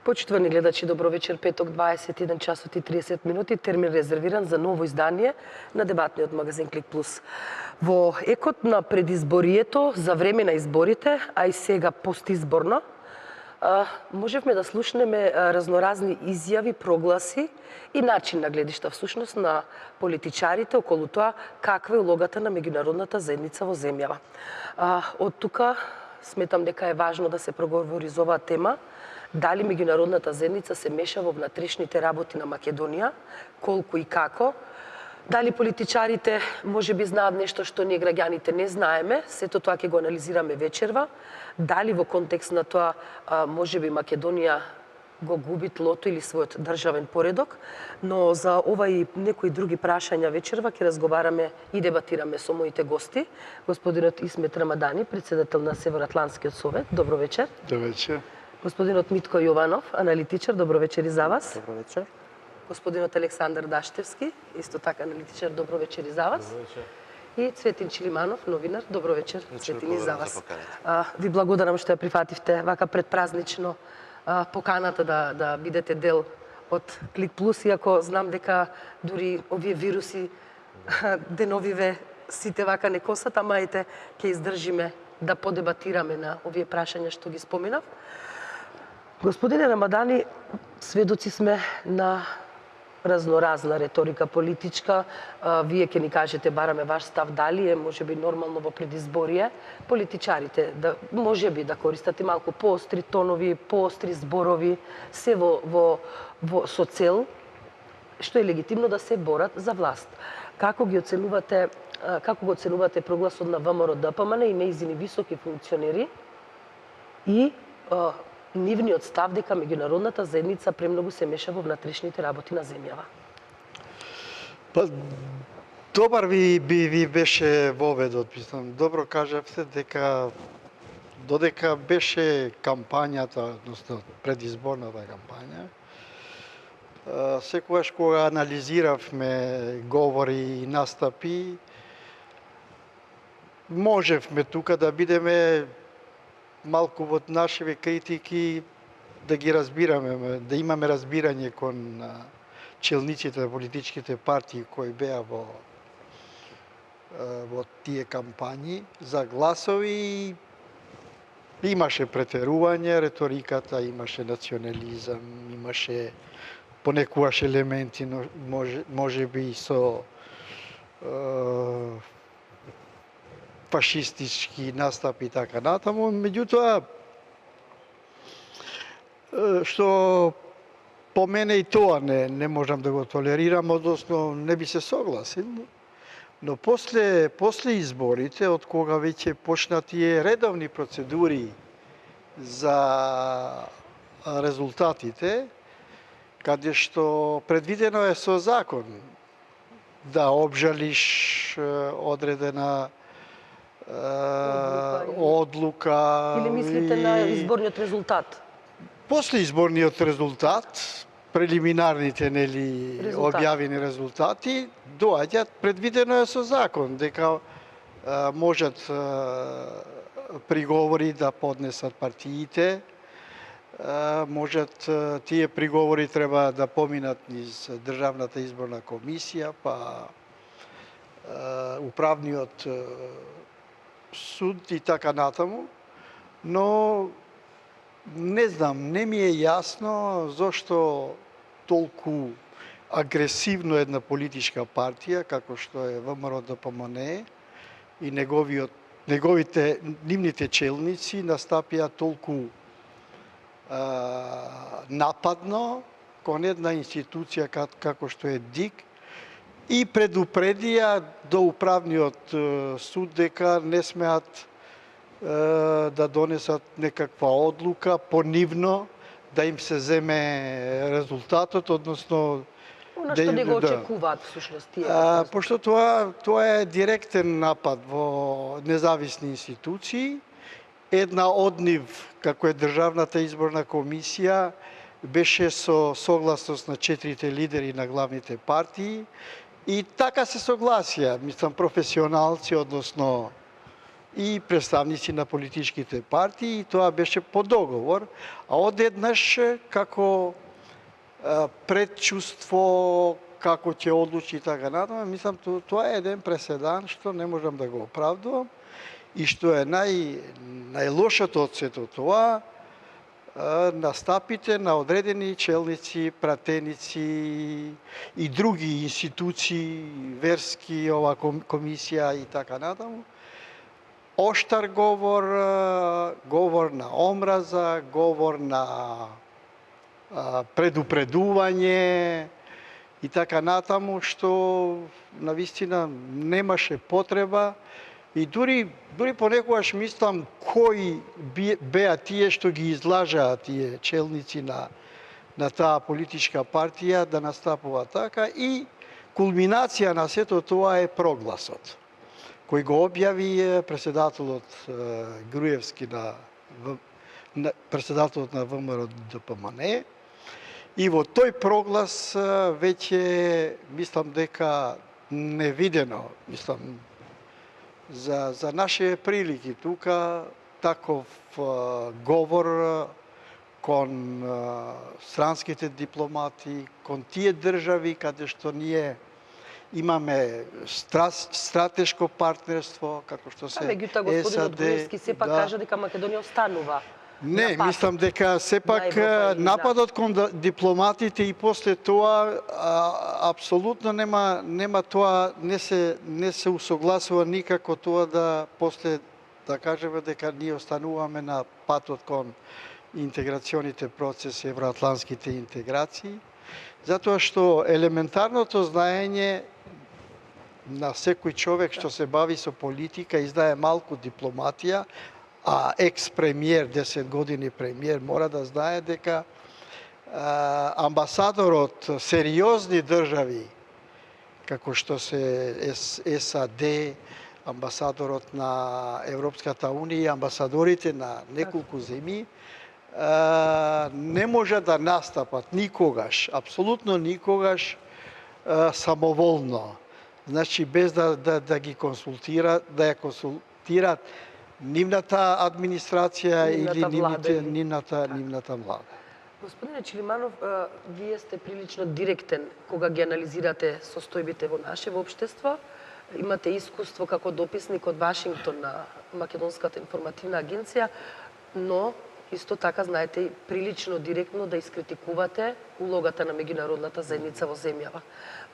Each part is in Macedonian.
Почитувани гледачи, добро вечер. Петок, 21 часот и 30 минути, термин резервиран за ново издание на дебатниот магазин Клик Плюс. Во екот на предизборието, за време на изборите, а и сега постизборно, можевме да слушнеме разноразни изјави, прогласи и начин на гледишта всушност на политичарите околу тоа каква е улогата на меѓународната заедница во земјава. Од тука сметам дека е важно да се проговори за оваа тема. Дали меѓународната заедница се меша во внатрешните работи на Македонија, колку и како, дали политичарите можеби знаат нешто што ние граѓаните не знаеме, сето тоа ќе го анализираме вечерва, дали во контекст на тоа можеби Македонија го губи тлото или својот државен поредок, но за ова и некои други прашања вечерва ќе разговараме и дебатираме со моите гости, господинот Исмет Рамадани, председател на Североатлантскиот совет. Добро вечер. Добро вечер. Господинот Митко Јованов, аналитичар, добро вечер и за вас. Добро вечер. Господинот Александар Даштевски, исто така аналитичар, добро вечер и за вас. Добро вечер. И Цветин Чилиманов, новинар, добро вечер, Цветин и за вас. За Ви благодарам што ја прифативте вака предпразнично поканата да бидете дел од Клик Плюс, иако знам дека дури овие вируси деновиве сите вака не косат, ама ете ќе издржиме да подебатираме на овие прашања што ги споменав. Господине Рамадани, сведоци сме на разноразна реторика политичка. Вие ќе ни кажете, бараме ваш став, дали е можеби нормално во предизборие политичарите да можеби да користат и малку поостри тонови, поостри зборови, се со цел што е легитимно да се борат за власт. Како го оценувате прогласот на ВМРО ДПМН и нејзини високи функционери и нивниот став дека меѓународната заедница премногу се меша во внатрешните работи на земјава? Добар ви беше воведот, мислам. Добро кажавте дека додека беше кампањата, односно предизборната кампања, секогаш кога анализиравме говори и настапи, можевме тука да бидеме малку во нашиве критики, да ги разбираме, да имаме разбирање кон челниците на политичките партии кои беа во тие кампањи за гласови. Имаше претерување, реториката, имаше национализам, имаше понекогаш елементи, можеби со фашистички настапи и така натаму. Меѓутоа, што по мене и тоа не можам да го толерирам, односно не би се согласил, но после изборите, од кога веќе почна тие редовни процедури за резултатите, каде што предвидено е со закон да обжалиш одредена одлука. Или мислите на изборниот резултат? После изборниот резултат, прелиминарните објавени резултати, доаѓаат, предвидено е со закон дека можат приговори да поднесат партиите, можат тие приговори треба да поминат низ Државната изборна комисија, па управниот суд и така натаму, но не знам, не ми е јасно зошто толку агресивно една политичка партија, како што е ВМРО ДПМН и нивните челници настапија толку нападно кон една институција како што е ДИК и предупредија до управниот суд дека не смеат да донесат некаква одлука понивно, да им се земе резултатот, односно Она што не го очекуваат всушност тие. Пошто тоа е директен напад во независни институции. Една од нив, како е Државната изборна комисија, беше со согласност на 4 лидери на главните партии и така се согласија, мислам, професионалци, односно и представници на политичките партии, и тоа беше по договор, а одеднаш како предчувство како ќе одлучи и така натаму, мислам тоа е еден преседан што не можам да го оправдувам и што е најлошото од сето тоа, настапите на одредени челници, пратеници и други институции, верски, ова комисија и така натаму. Оштар говор, говор на омраза, говор на предупредување и така натаму, што навистина немаше потреба. И дури понекогаш мислам кои беа тие што ги излажаа тие челници на таа политичка партија да настапува така, и кулминација на сето тоа е прогласот кој го објави председателот Груевски председателот на ВМРО ДПМН, и во тој проглас веќе мислам дека невидено, мислам за нашите прилики тука, таков говор кон странските дипломати, кон тие држави каде што ние имаме стратешко партнерство, како што се меѓутоа господинот Груевски сепак кажа дека Македонија останува. Не, мислам дека сепак нападот кон дипломатите и после тоа апсолутно нема тоа, не се усогласува никако тоа да после да кажеме дека ние остануваме на патот кон интеграционите процеси, евроатлантските интеграции, затоа што елементарното знаење на секој човек што се бави со политика и знае малку дипломатија, а екс-премиер, 10 години премиер, мора да знае дека амбасадорот сериозни држави, како што се САД, амбасадорот на Европската Унија, амбасадорите на неколку земји, не може да настапат никогаш, апсолутно никогаш самоволно. Значи без да ги консултираат, да ја консултираат нивната администрација или нивната влада. Господине Чилиманов, вие сте прилично директен кога ги анализирате состојбите во нашето општество. Имате искуство како дописник од Вашингтон на Македонската информативна агенција, но исто така знаете и прилично директно да искритикувате улогата на меѓународната заедница во земјава.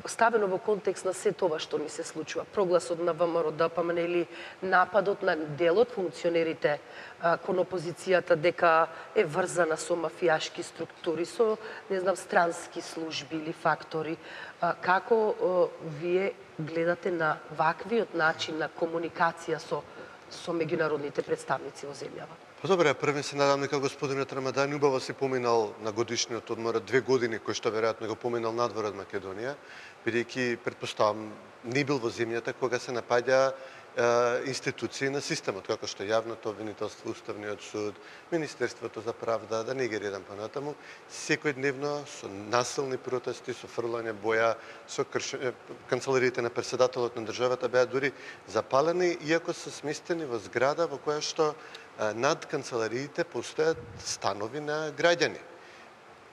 Ставено во контекст на се тоа што ни се случува, прогласот на ВМРО ДПМН или нападот на дел од функционерите кон опозицијата дека е врзана со мафијашки структури, со странски служби или фактори. Како вие гледате на ваквиот начин на комуникација со меѓународните представници во земјава? Добре, први се надам дека господинот Рамадан убаво се поминал на годишниот одмор 2 години, кој што веројатно го поминал надвор од Македонија, бидејќи претпоставам не бил во земјата кога се напаѓа институции на системот, како што јавното обвинителство, Уставниот суд, Министерството за правда, да не ги редам понатаму, секојдневно со насилни протести, со фрлање боја, со канцелариите на председателот на државата беа дури запалени, иако се сместени во зграда во која што над канцелариите постојат станови на граѓани,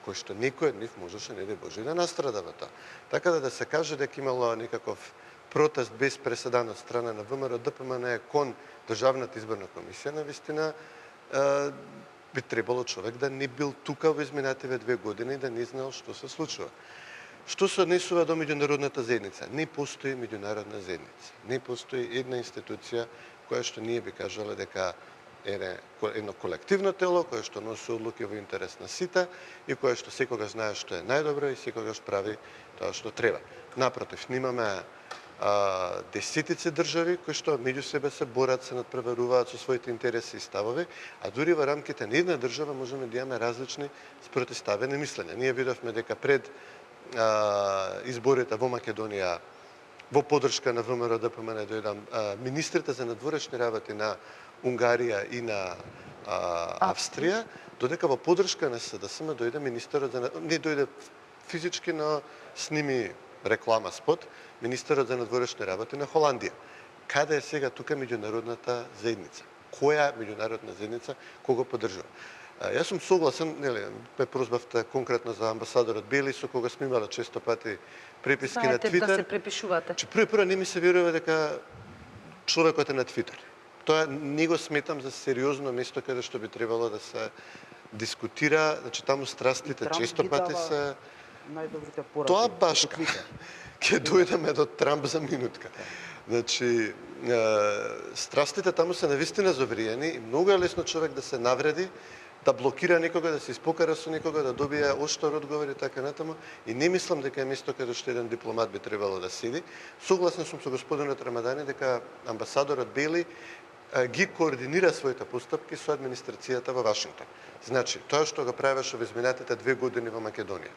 кои што некој од нив можеше, не дај Боже, да настрада во тоа. Така да се каже дека имало некаков протест без преседан од страна на ВМРО ДПМН кон Државната изборна комисија, навистина би требало човек да не бил тука во изминативе 2 години, да не знаел што се случува. Што се однесува до меѓународната заедница? Не постои меѓународна заедница. Не постои една институција која што ние би кажале дека едно колективно тело кое што носи одлуки во интерес на сите и кое што секогаш знае што е најдобро и секогаш прави тоа што треба. Напротив, имаме десетици држави кои што меѓу себе се борат, се надпреваруваат со своите интереси и ставови, а дури во рамките на една држава можеме да имаме различни спротивставени мислења. Ние видовме дека пред изборите во Македонија во поддршка на ВМРО ДПМН дојдам министрите за надворешни работи на Унгарија и на Австрија, додека во поддршка на СДСМ дојде министерот не дојде физички, но сними реклама спот, министерот за надворешни работи на Холандија. каде е сега тука меѓународната заедница? Која меѓународна заедница кого поддржува? Јас сум согласен, нели, ме прозбавте конкретно за амбасадорот Бели, со кога сме имали често пати преписки на Знаете Твитер. да се препишувате. Че прво не ми се верува дека човекот е на Твитер. Тоа не го сметам за сериозно место каде што би требало да се дискутира, значи таму страстите често пати се најдобрите пораки. тоа баш ќе дојдеме до Трамп за минутка. Значи, страстите таму се навистина завриени и многу е лесно човек да се навреди, да блокира некога, да се испокара со некога, да добие оштар одговор и така натаму. И не мислам дека е место каде што еден дипломат би требало да седи. Согласен сум со господинот Рамадани дека амбасадорот Бели ги координира своите постапки со администрацијата во Вашингтон. Значи, тоа што го правеше во изминатите 2 години во Македонија.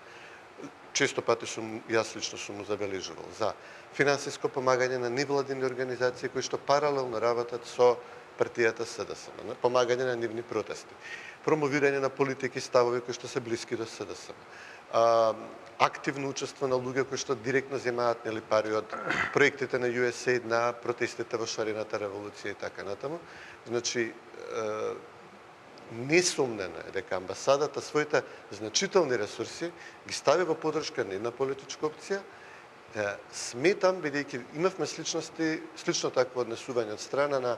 Често пати јас лично сум му забележувал за финансиско помагање на невладини организации кои што паралелно работат со партијата СДСМ, помагање на нивни протести, промовирање на политики и ставови кои што се блиски до СДСМ, активно учество на луѓе кои што директно земаат нели пари од проектите на USAID на протестите во шарената револуција и така натаму. Значи, несомнено е дека амбасадата своите значителни ресурси ги стави во поддршка на една политичка опција. Сметам, бидејќи имавме слично такво однесување од страна на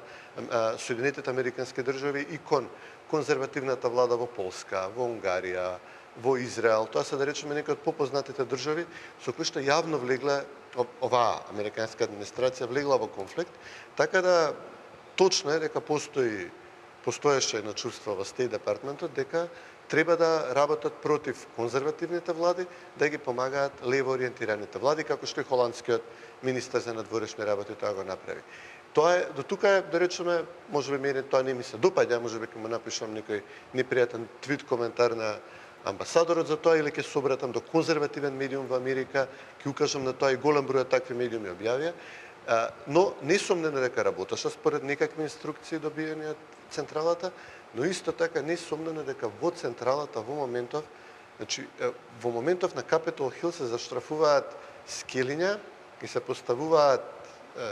Соединетите Американски држави и кон конзервативната влада во Полска, во Унгарија, во Израел. Тоа се да речеме некои од попознатите држави со кои што јавно влегла оваа американска администрација влегла во конфликт, така да точно е дека постоеше едно чувство во Стејт департментот дека треба да работат против конзервативните влади, да ги помагаат лево ориентираните влади, како што и холандскиот министер за надворешни работи тоа го направи. Тоа е, до тука, да речеме, можеби мене тоа не ми се допаѓа, можеби ќе му напишам некој непријатен твит коментар на амбасадорот за тоа или ќе се обратам до конзервативен медиум во Америка, ќе укажам на тоа и голем број такви медиуми објавија, но несомнено дека работеше според некакви инструкции добиени од централата, но исто така несомнено дека во централата во моментов, значи во моментов на Capitol Hill се заштрафуваат скелиња и се поставуваат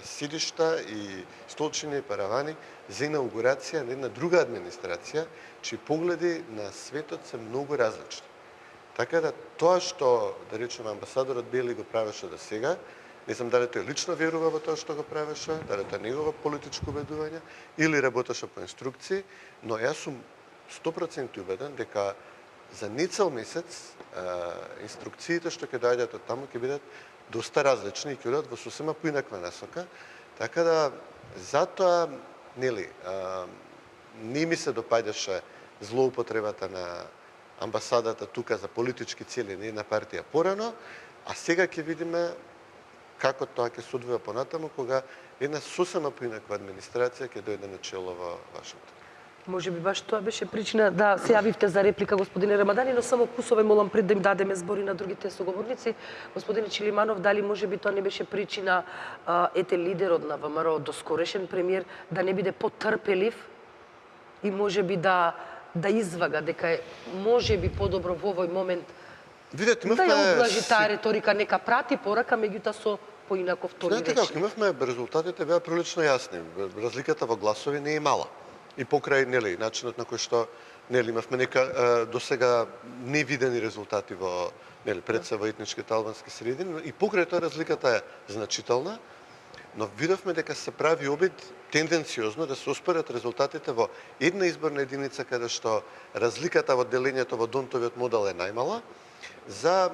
сидишта и столчиња и паравани за инаугурација на една друга администрација, чии погледи на светот се многу различни. Така да тоа што, да речеме, амбасадорот Бели го правеше до сега, не знам дали тој лично верува во тоа што го правеше, дали тоа негово политичко убедување или работеше по инструкции, но јас сум 100% убеден дека за нецел месец инструкциите што ќе доаѓаат од таму ќе бидат доста различни и ќе одат во сосема поинаква насока, така да затоа нели не ми се допаѓаше злоупотребата на амбасадата тука за политички цели на една партија порано, а сега ќе видиме како тоа ќе се одвива понатаму кога една сосема поинаква администрација ќе дојде на чело во Вашингтон. Може би баш тоа беше причина да се јавивте за реплика, господине Рамадани, но само кусове молам пред да им дадеме збори на другите соговорници. Господине Чилиманов, дали може би тоа не беше причина ете лидерот на ВМРО, доскорешен премиер, да не биде потрпелив и може би да извага дека е може би подобро во овој момент Видете, да ја облажи таа реторика, нека прати порака, меѓутоа со поинаков тони Знаете речи. како, имавме резултатите беа прилично јасни. Разликата во гласови не е мала. И покрај нели начинот на кој што нели имавме нека досега невидени резултати во нели пред се во етничките албански средини и покрај тоа разликата е значителна, но видовме дека се прави обид тенденциозно да се оспорат резултатите во една изборна единица каде што разликата во делењето во Донтовиот модел е најмала за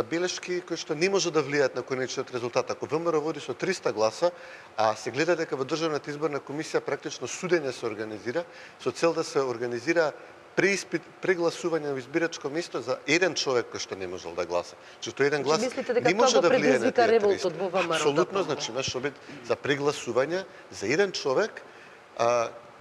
белешки кои што не може да влијаат на конечниот резултат. Ако ВМРО води со 300 гласа, а се гледа дека во Државната изборна комисија практично судење се организира со цел да се организира прегласување во избирачко место за еден човек кој што не можел да гласа. Че тој еден глас не може да влијае на тие 300. Апсолутно, значи имаш обид за прегласување за еден човек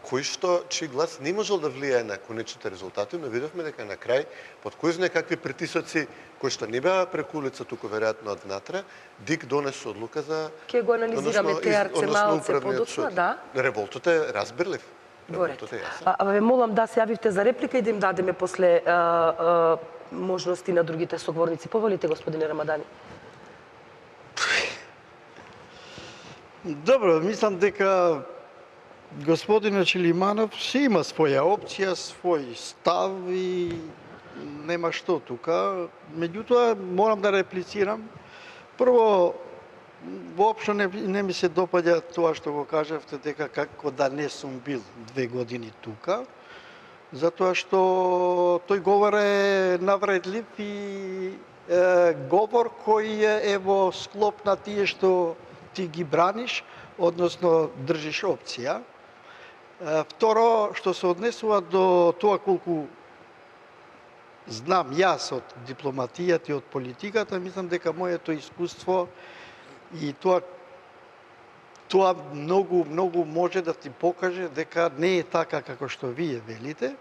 кој што чиј глас не можел да влијае на конечните резултати, но видовме дека на крај под кој знае какви притисоци кои што не беа преку улица, туку веројатно од внатре, ДИК донесе одлука за Ќе го анализираме теарце малце подоцна, да. Револтот е разбирлив. Горе. Ве молам да се јавивте за реплика и да им дадеме после можности на другите соговорници. Поволите, господине Рамадани. Добро, мислам дека господинот Чилиманов си има своја опција, свој став и нема што тука. Меѓутоа, морам да реплицирам. Прво, воопшто не ми се допаѓа тоа што го кажавте, дека како да не сум бил 2 години тука, затоа што тој говор е навредлив и говор кој е во склоп на тие што ти ги браниш, односно држиш опција. Второ, што се однесува до тоа колку знам јас од дипломатијата и од политиката, мислам дека моето искуство и тоа многу може да ти покаже дека не е така како што вие велите.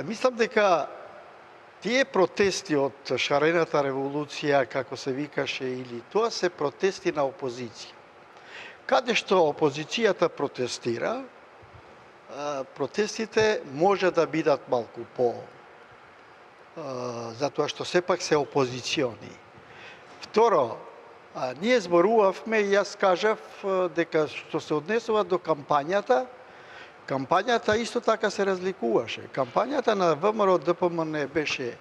Мислам дека тие протести од шарената револуција, како се викаше, или тоа се протести на опозиција. Каде што опозицијата протестира, протестите може да бидат малку затоа што сепак се опозициони. Второ, ние зборувавме и јас кажав дека што се однесува до кампањата исто така се разликуваше. Кампањата на ВМРО ДПМН беше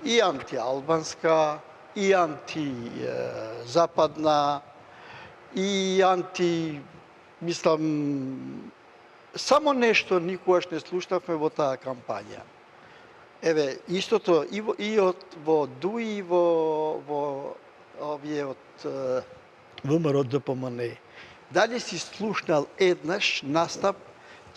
и антиалбанска, и антизападна, и мислам, само нешто никогаш не слушнавме во таа кампања. Еве, истото и во ДУИ, во овие од ВМРО ДПМН. Дали си слушнал еднаш настап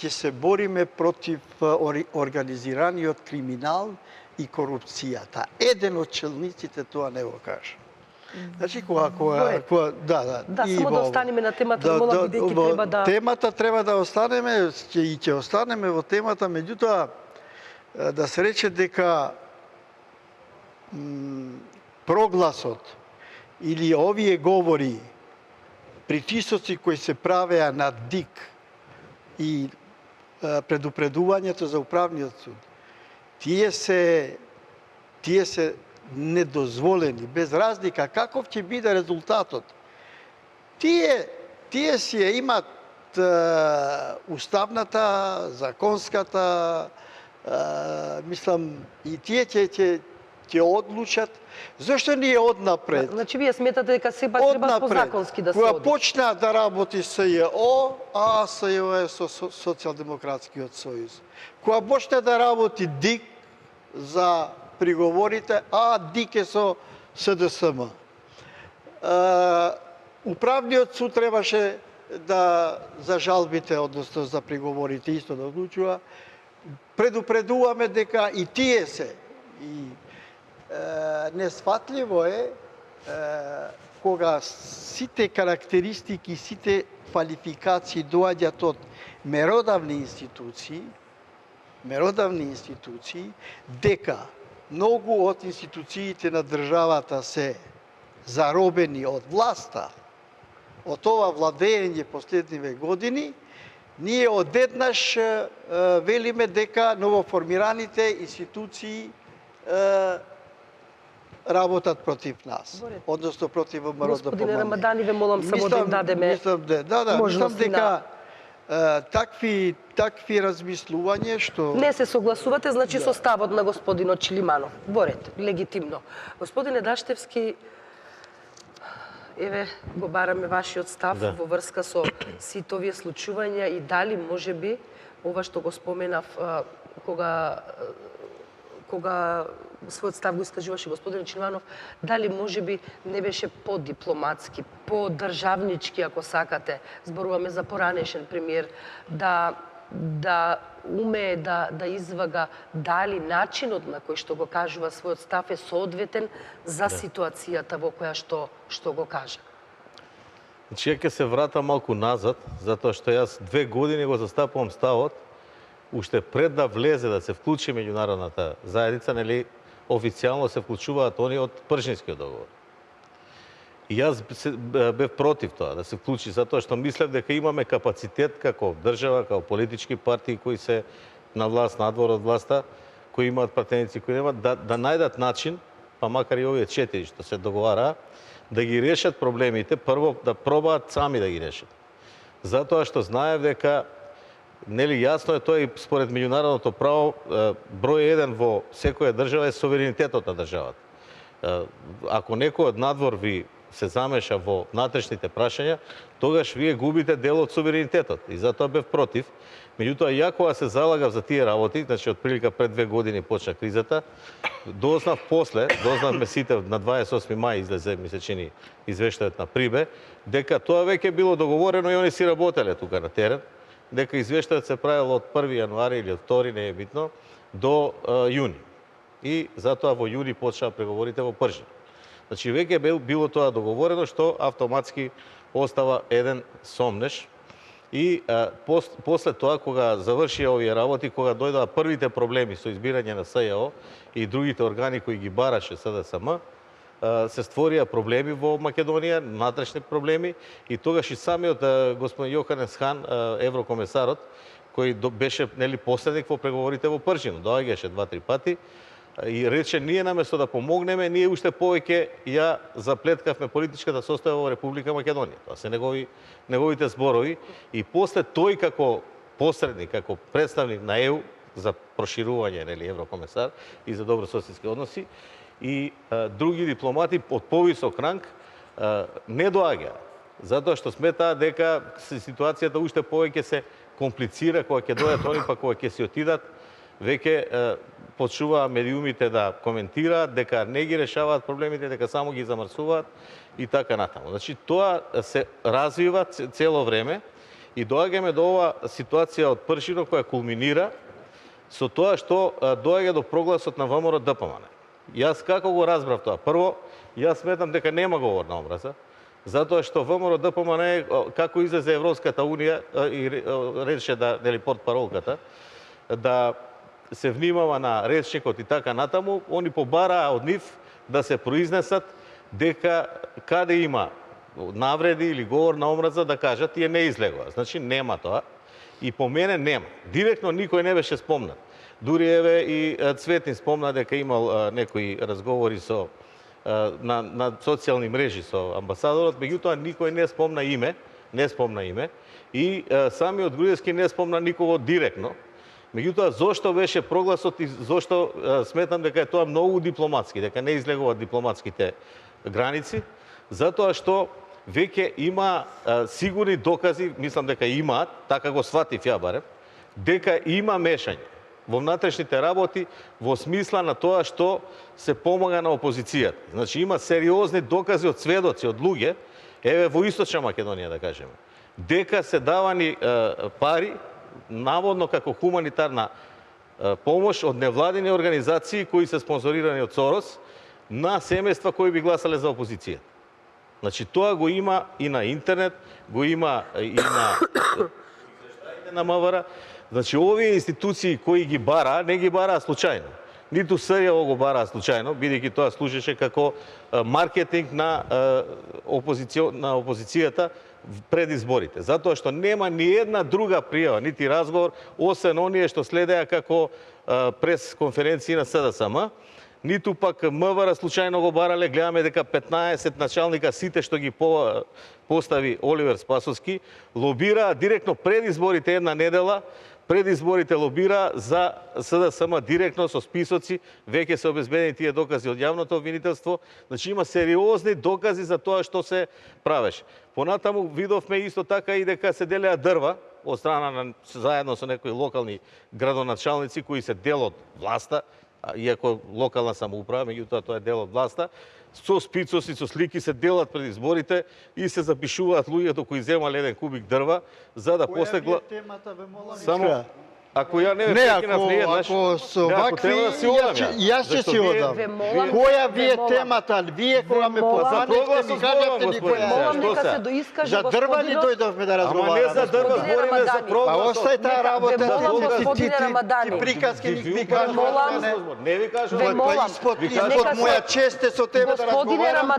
ќе се бориме против организираниот криминал и корупцијата. Еден од челниците тоа не го кажа. Значи, Да, само да останеме на темата, молам, бидејќи треба да... Темата треба да останеме, и ќе останеме во темата, меѓутоа, да се рече дека прогласот или овие говори, притисоци кои се правеа на ДИК и предупредувањето за управниот суд, тие се недозволени, без разлика каков ќе биде резултатот. Тие си имат уставната, законската, мислам, и тие ќе одлучат. Зошто ние однапред? Значи, вие сметате дека сепак треба позаконски да се кога оди. почна да работи СЈО, а СЈО е Социјалдемократскиот сојуз. Кога почна да работи ДИК за приговорите, а ДИК е со СДСМ. Управниот суд требаше да за жалбите, односно за приговорите, исто да одлучува. Предупредуваме дека и тие се. И несфатливо е кога сите карактеристики, сите квалификации доаѓаат од меродавни институции, дека многу од институциите на државата се заробени од власта, од ова владење последниве години, ние одеднаш велиме дека новоформираните институции работат против нас, односно против ВМРО ДПМН. Господине Рамадани, ве молам само да им дадеме мислам дека такви размислување што... Не се согласувате, значи со ставот на господинот Чилиманов. Во ред, легитимно. Господине Даштевски, еве го бараме вашиот став во врска со сите овие случувања и дали можеби ова што го споменав кога својот став го искажуваше господин Чилиманов, дали можеби не беше по-дипломатски, по-државнички, ако сакате, зборуваме за поранешен премиер, да умее да извага дали начинот на кој што го кажува својот став е соодветен за ситуацијата во која што го кажа. Значи, ја ќе се вратам малку назад, затоа што јас 2 години го застапувам ставот, уште пред да влезе, да се вклучи меѓународната заедница, нели, официјално се вклучуваат они од Пршинскиот договор. И јас бев против тоа, да се вклучи, затоа што мислев дека имаме капацитет како држава, како политички партии кои се на власт, надвор од власта, кои имаат пратеници, кои немаат, да најдат начин па макар и овие 4 што се договара, да ги решат проблемите, прво да пробаат сами да ги решат. Затоа што знаев дека нели јасно е тоа и според меѓународното право, број 1 во секоја држава е суверенитетот на државата. Ако некој од надвор ви се замеша во внатрешните прашања, тогаш вие губите дел од суверенитетот. И затоа бев против. Меѓутоа, ја кога се залагав за тие работи, значи од прилика пред 2 години почна кризата, дознавме сите, на 28 мај излезе, ми се чини, извештајот на Прибе, дека тоа веќе било договорено и они си работеле тука на терен, дека извештајот се правило од 1 јануари или од 2, не е битно, до јуни. И затоа во јуни почнаа преговорите во Пржин. Значи, веќе било тоа договорено, што автоматски остава еден сомнеш. И после тоа, кога завршија овие работи, кога дојдоа првите проблеми со избирање на СЈО и другите органи кои ги бараше СДСМ, се створија проблеми во Македонија, внатрешни проблеми, и тогаш и самиот господин Јоханес Хан, еврокомесарот, кој беше нели последник во преговорите во Пржин, доаѓаше 2-3 пати, и рече, ние наместо да помогнеме, ние уште повеќе ја заплеткавме политичката состојба во Република Македонија. Тоа се неговите зборови. И после тој како посредник, како представник на ЕУ за проширување, нели, еврокомесар и за добрососедски односи, и други дипломати од повисок ранг не доаѓа. Затоа што сметаа дека ситуацијата уште повеќе се комплицира кога ќе дојдат они, па кога ќе се отидат, веќе почнуваа медиумите да коментираат дека не ги решаваат проблемите, дека само ги замрсуваат и така натаму. Значи, тоа се развива цело време и доаѓаме до ова ситуација од Пршино која кулминира со тоа што доаѓа до прогласот на ВМРО ДПМН. Јас како го разбрав тоа? Прво, јас сметам дека нема говор на омраза, затоа што ВМРО ДПМН, како излезе Европската унија и рече да, нели, портпаролката, да се внимава на речникот и така натаму, они побараа од нив да се произнесат дека каде има навреди или говор на омраза да кажат, тие не излегува. Значи нема тоа и по мене нема. Директно никој не беше спомнат. Дури еве и Цветин спомна дека имал некои разговори со на социјални мрежи со амбасадорот, меѓутоа никој не спомна име и самиот Груевски не спомна никого директно. Меѓутоа, зошто беше прогласот и зошто сметам дека е тоа многу дипломатски, дека не излегуваат дипломатските граници, затоа што веќе има сигурни докази, мислам дека имаат, така го сватив ја барем, дека има мешање во внатрешните работи во смисла на тоа што се помага на опозицијата. Значи има сериозни докази од сведоци, од луѓе, еве во Источна Македонија да кажеме, дека се давани пари наводно како хуманитарна помош од невладини организации кои се спонзорирани од Сорос на семејства кои би гласале за опозицијата. Значи тоа го има и на интернет, го има и на на МВР. Значи овие институции кои ги бараа, не ги бараа случајно. Ниту СЈО го бараа случајно, бидејќи тоа служеше како маркетинг на опозицијата пред изборите. Затоа што нема ни една друга пријава, нити разговор, освен оние што следеа како прес-конференции на СДСМ, ниту пак МВР случајно го барале. Гледаме дека 15 началника, сите што ги постави Оливер Спасовски, лобираа директно пред изборите една недела, пред изборите лобира за СДСМ директно со списоци, веќе се обезбедени тие докази од јавното обвинителство. Значи има сериозни докази за тоа што се правеше. Понатаму видовме исто така и дека се делеа дрва од страна на заедно со некои локални градоначалници кои се дел од власта, иако локална самоуправа, меѓутоа тоа е дел од власта, со спицоси, со слики се делат пред изборите и се запишуваат луѓето кои земале еден кубик дрва за да после темата ве молам? само ако ја не ако со вакви, јас ќе си одам. Која ви е темата? Вие кога ме поканете, ми кажете ни која е. За дрва ли дојдовме да разговараме? Ама не за дрва, збориме за прогласот. Па остај таа работа, господине Рамадани. ти приказки ми кажеш. Не ви кажам. Испод моја чест е со тебе да разговарам.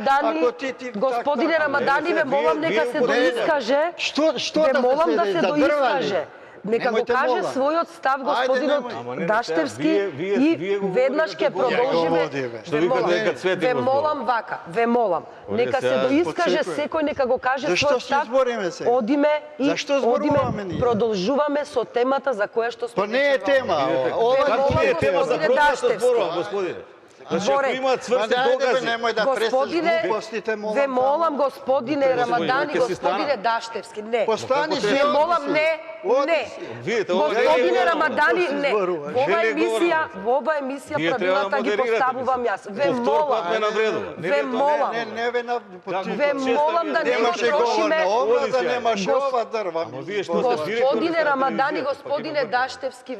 Господине Рамадани, ве молам нека се доискаже. Што Ве да молам да се се доискаже. Нека го Немојте, каже молам. својот став Ајде, господинот немој. Ама не, Даштевски вие и го веднаш ќе водите, продолжиме. водиме. Што викате дека Цвети Ве го молам вака, ве молам. Оле, Нека се сега доискаже подсекувам. секој, нека го каже Зашто својот се став. збориме сега? Одиме и Зашто зборуваме ние? продолжуваме со темата за која што сме Тоа не е вечерва тема. овде. Ова Ве Како молам, не е тема за господине програма Даштевски. зборува, господине? Значи, ако Борек. има цврсти докази, немој да пресеш Господине, глупостите, молам. ве молам господине Рамадани, ќе си стана. господине Даштевски, не. Постани Како си, Ве оди молам, си. не, Оди не. си. Видите, ова Господине не е Рамадани, Што си не. зборуваш? Во оваа Не емисија, говорам. во оваа емисија Вие треба да правилата ги модерирате, поставувам јас. Ве По втор пат ме молам. надредува. Не, Ве не, тоа молам. Не, ве на Ве молам да не го Немаше трошиме. говорно ова, да Оди сега. немаше ова дрва. Ама вие што Зборуваш. сте директор Господине на Рамадани, телевизија, господине пак ќе Даштевски,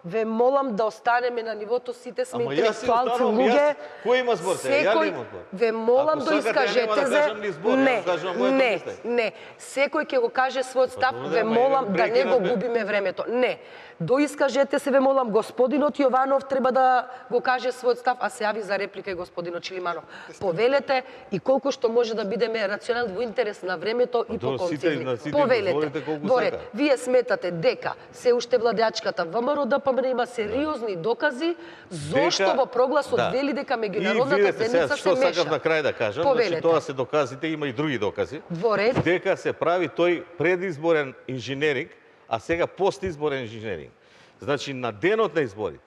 ве молам да останеме на нивото, сите сме Ама јас си интелектуалци, останувам, луѓе. јас- кој има збор сега? Ја ли имам збор? Ве молам Ако да сакате, ја нема искажете да кажам ни збор, не, јас кажувам моето не, мислење. не. Секој ќе го каже својот став, добре, ве ама молам еден да не го прекинат ме. губиме времето. Не. Доискажете се, ве молам, господинот Јованов треба да го каже својот став, а се јави за реплика и господинот Чилиманов. Повелете и колку што може да бидеме рационални во интерес на времето и До, по сите концизни. на сите Повелете. дозволите колку Борет, сака. вие сметате дека се уште владеачката ВМРО ДПМН има сериозни докази зошто Дека- во прогласот да. вели дека И меѓународната видете сега, заедница се што меша. сакав на крај да кажам, Повелете. значи тоа се доказите, има и други докази. Во ред. Дека се прави тој предизборен инженеринг, а сега постизборен инженеринг. Значи на денот на изборите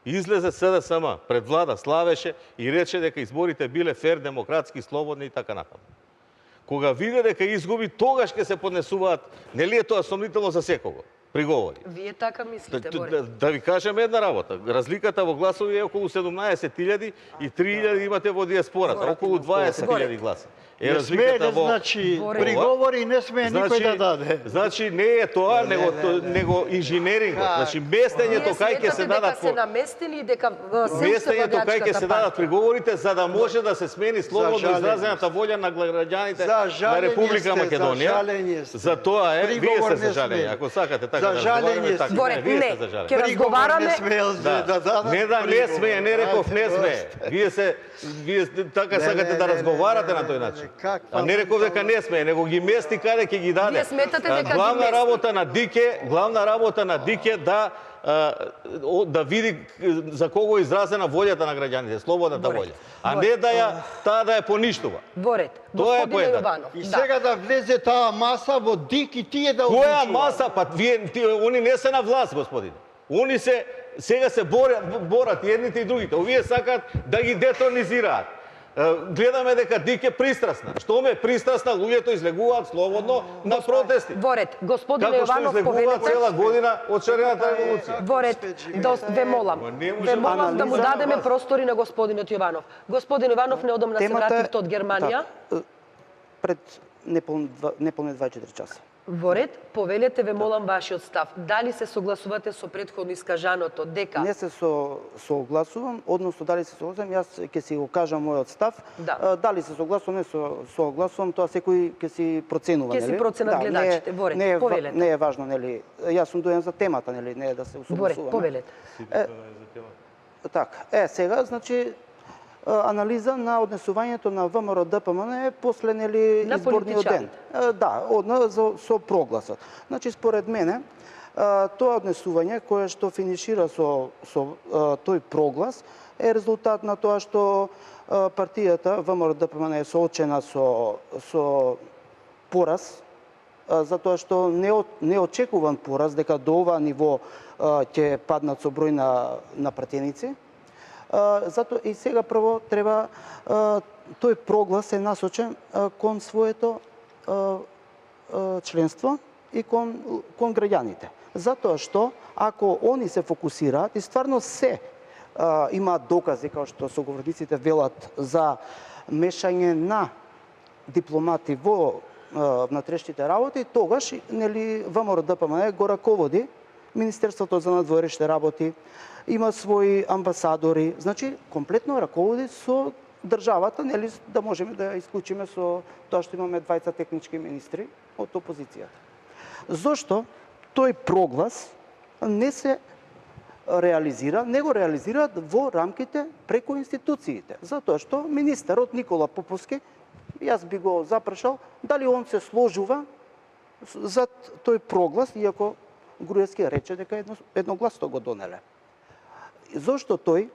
излезе СДСМ пред влада, славеше и рече дека изборите биле фер, демократски, слободни и така натаму. Кога виде дека изгуби, тогаш ќе се поднесуваат, нели е тоа сомнително за секого, приговори. Вие така мислите, Да Борет. ви кажем една работа. Разликата во гласови е околу 17.000 и 3.000 имате во диаспората, околу 20.000 гласа. Е Не смее да значи Борек. приговори не смее никој да даде. Значи не е тоа, него инженерингот. Значи местењето кај ќе се дадат дека се наместени и дека се уште местењето кај ќе се дадат партија. приговорите за да може да се смени слободно жалење изразената волја на граѓаните За на жалење Република сте, Македонија. за жалење сте. За тоа е, вие Приговор сте за не жалење. смее. Ако сакате така За да жалење разговараме, сте. така Борек, вие не, сте за жалење. ќе разговараме. Не смее да дадат. Не да не смее, не реков не смее. Вие така Не, сакате не, да не, разговарате не, на тој не, начин. не, каква А не реков дека не смее, него ги мести каде ќе ги даде. Вие сметате дека ги главна мести. работа на ДИК е да види за кого е изразена волјата на граѓаните, слободната Борек, волја. А Борек. не да ја поништува. Борет, Тоа е господине поентата. Јованов. И да. сега да влезе таа маса во ДИК и тие да Која одлучуваат. маса, па они не се на власт, господине. Они сега се борат и едните и другите. Овие сакаат да ги детронизираат. Гледаме дека ДИК е пристрасна. Што ме пристрасна, луѓето излегуваат слободно на протести. Борет, господине Како што Јованов, излегуваат повелете. цела година од шарената револуција. Борет, ве молам. Ма не може Ве молам да му анализа на дадеме вас. простори на господинот Јованов. Господин Јованов, неодамна се вративте од Германија. Пред неполни 24 часа. Во ред, повелете, ве молам вашиот став. Дали се согласувате со претходно искажаното дека Не се согласувам, односно дали се согласувам, јас ќе си го кажам мојот став. Да. Дали се согласувам, не согласувам, тоа секој ќе си проценува, Ќе нели? си проценат гледачите. Во ред, не е, повелете. не е важно, нели? Јас сум доен за темата, нели, не е да се Во ред, усогласуваме. повелете. Така, сега, значи, анализа на однесувањето на ВМРО ДПМН после нели На изборниот ден. Да, со прогласот. Значи според мене тоа однесување кое што финишира со тој проглас е резултат на тоа што партијата ВМРО ДПМН е соочена со пораз, затоа што не очекуван пораз дека до ова ниво ќе паднат со број на пратеници. Зато и сега прво треба тој проглас е насочен кон своето членство и кон граѓаните. Затоа што ако они се фокусираат и стварно имаат докази, како што соговорниците велат, за мешање на дипломати во внатрешните работи, тогаш нели ВМРО ДПМН го раководи Министерството за надворешни работи, има своји амбасадори, значи комплетно раководи со државата, нели да можеме да ја исклучиме со тоа што имаме двајца технички министри од опозицијата. Зошто тој проглас не се реализира, не го реализираат во рамките преку институциите? Затоа што министерот Никола Поповски, јас би го запрашал дали он се сложува зад тој проглас, иако Груевски рече дека едногласно го донеле. Зошто тој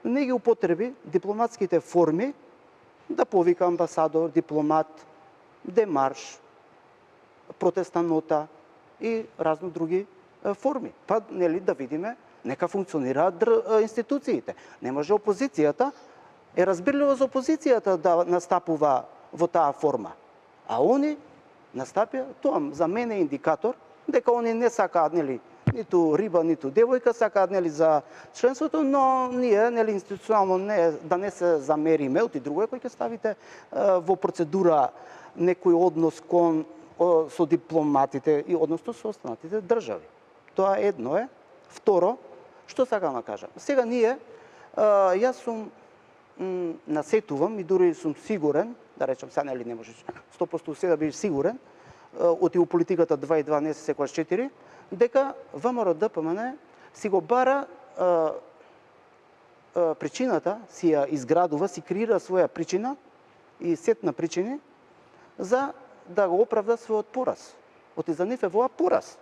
не ги употреби дипломатските форми да повика амбасадор, дипломат, демарш, протестна нота и разно други форми. Па, нели, да видиме, нека функционираат институциите. Не може опозицијата, е разбирливо за опозицијата да настапува во таа форма. А они настапија, тоа за мене е индикатор дека они не сакаат, нели, ниту риба, ниту девојка, сакаат, нели, за членството, но ние, нели, институционално да не се замериме, оти друго е кој ќе ставите во процедура некој однос со дипломатите и односно со останатите држави. Тоа едно е. Второ, што сакам да кажам? Сега ние, јас сум насетувам и дури сум сигурен, да речам сега, нели, не можеш 100% сега бидеш сигурен, оти у политиката 2 и 2 не се секогаш 4, дека ВМРО ДПМН си го бара причината, си ја изградува, си креира своја причина и сет на причини за да го оправда својот пораз. Оти за нив е воа пораз.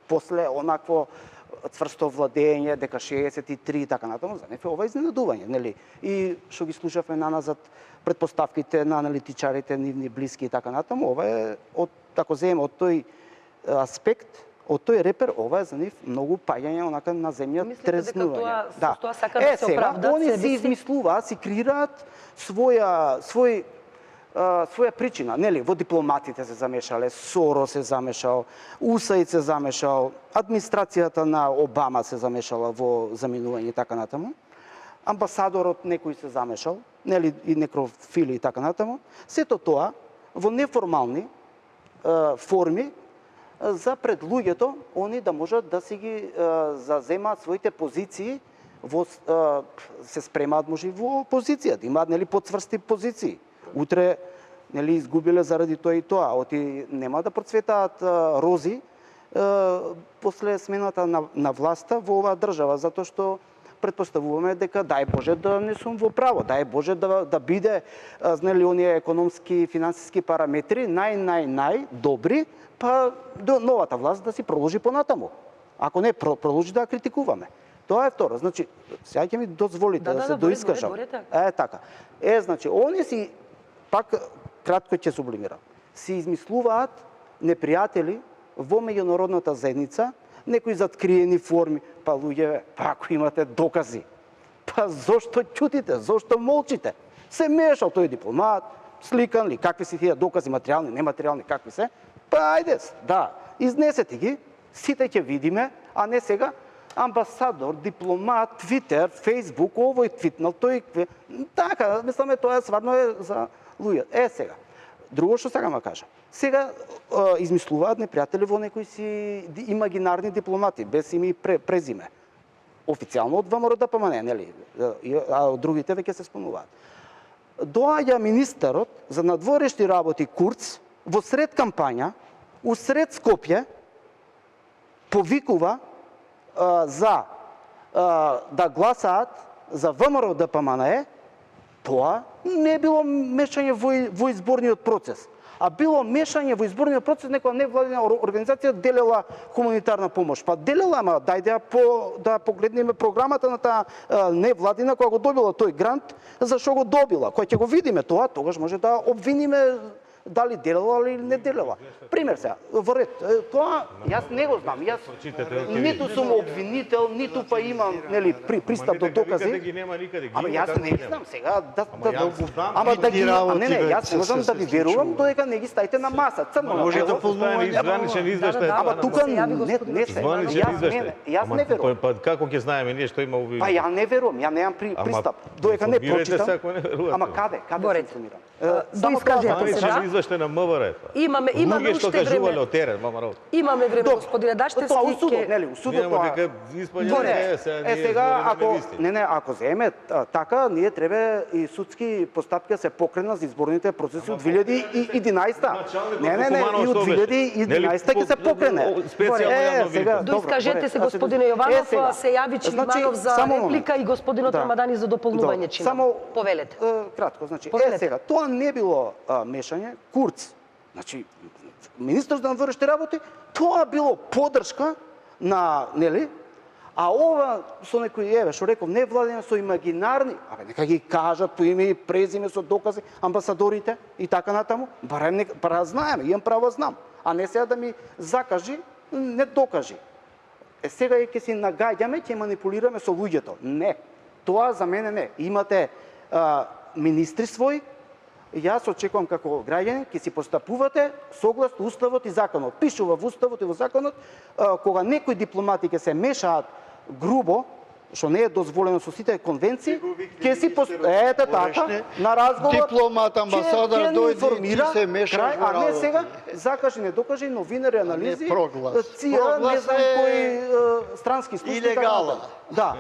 После онакво цврсто владење, дека 63 и така натаму, за нив е ова изненадување, нели? И што ги слушавме наназад предпоставките на аналитичарите, нивни блиски и така натаму, ова е, ако земеме од тој аспект, од тој репер, ова е за нив многу паѓање онака на земја трезнување. Да. Тоа сака да се оправдат, они си измислуваат, си креираат своја причина, нели, во дипломатите се замешале, Сорос се замешал, УСАИД се замешал, администрацијата на Обама се замешала во заминување и така натаму, амбасадорот некој се замешал, нели, и некрофили и така натаму. Сето тоа во неформални форми за пред луѓето, они да можат да си ги заземаат своите позиции, се спремаат може и во опозицијата, имаат, нели, потврсти позиции. Утре, нели, изгубиле заради тоа и тоа, оти нема да процветаат рози после смената на власта во оваа држава, затоа што предпоставуваме дека дај Боже да не сум во право, дај Боже да биде, нели, оние економски и финансиски параметри нај добри, па до новата власт да си продолжи понатаму. Ако не продолжи да критикуваме. Тоа е второ. Значи, сега ќе ми дозволите да се доискажам. Така. Значи, они си, пак кратко ќе сублимирам, си измислуваат непријатели во меѓународната заедница, некои заткриени форми, па луѓе, па ако имате докази, па зошто ќутите, зошто молчите? Се мешал тој дипломат, сликан ли, какви си тие докази, материјални, нематеријални, какви се? Па ајде, да, изнесете ги, сите ќе видиме, а не сега амбасадор, дипломат, Твитер, Фейсбук, овој твитнал, тој така, мисламе тоа стварно е за луѓе. Сега, друго што сакам да кажам. Сега измислуваат непријатели во некои си имагинарни дипломати, без име и презиме. Официјално од ВМРО ДПМН, нели? А од другите веќе се спомнуваат. Доаѓа министерот за надворешни работи Курц во сред кампања, усред Скопје, повикува за да гласаат за ВМРО ДПМН, тоа не било мешање во изборниот процес, а било мешање во изборниот процес, некоја невладина организација делела хуманитарна помош. Па делела, ама дајде да погледнеме програмата на таа невладина која го добила тој грант, за што го добила. Кој ќе го видиме тоа, тогаш може да обвиниме дали делела или не делела. Пример сега, во ред, тоа јас не го знам, јас ниту сум обвинител, ниту па имам, нели, пристап до докази. Ама јас не ги знам сега ама да ги јас можам да ви верувам додека не ги ставите на маса. Црно може да полнување званичен извештај. Ама тука не се. Јас не верувам. Па како ќе знаеме ние што има овие? Па ја не верувам, ја немам пристап. Додека не прочитам. Ама каде функционира? Само искажете се, да? Извештај на МВР. Имаме уште време. Од терен, ВМРО. Имаме време, господине Даштевски. Тоа у судот, нели, у судот тоа. Сега ако земе така, ние треба и судски постапки се покрена за изборните процеси од 2011. Не, и од 2011 ќе се покрене. Сега доискажете се, господине Јованов, се јави Чиманов за реплика и господинот Рамадани за дополнување. Само повелете. Кратко, значи, сега, тоа не било мешање, Курц, значи, министр за надворешни работи, тоа било поддршка на, нели? А ова со некои, еве, што реков, невладени, со имагинарни, нека ги кажат по име и презиме со докази амбасадорите и така натаму, барем знаеме, имам право знам, а не сега да ми закажи, не докажи. Сега ќе си нагаѓаме, ќе манипулираме со луѓето. Не, тоа за мене не. Имате министри своји, јас очекувам како граѓанин ќе си постапувате согласно уставот и законот. Пишува во уставот и во законот, кога некои дипломати ќе се мешаат грубо, што не е дозволено со сите конвенции, ќе си ете така на разговор дипломат, амбасадор дојде и се меша во а не работи. сега закажи, не докажи, новинари, анализи, проглас. ција, Проглас не знам е кои странски служби. илегален. Да.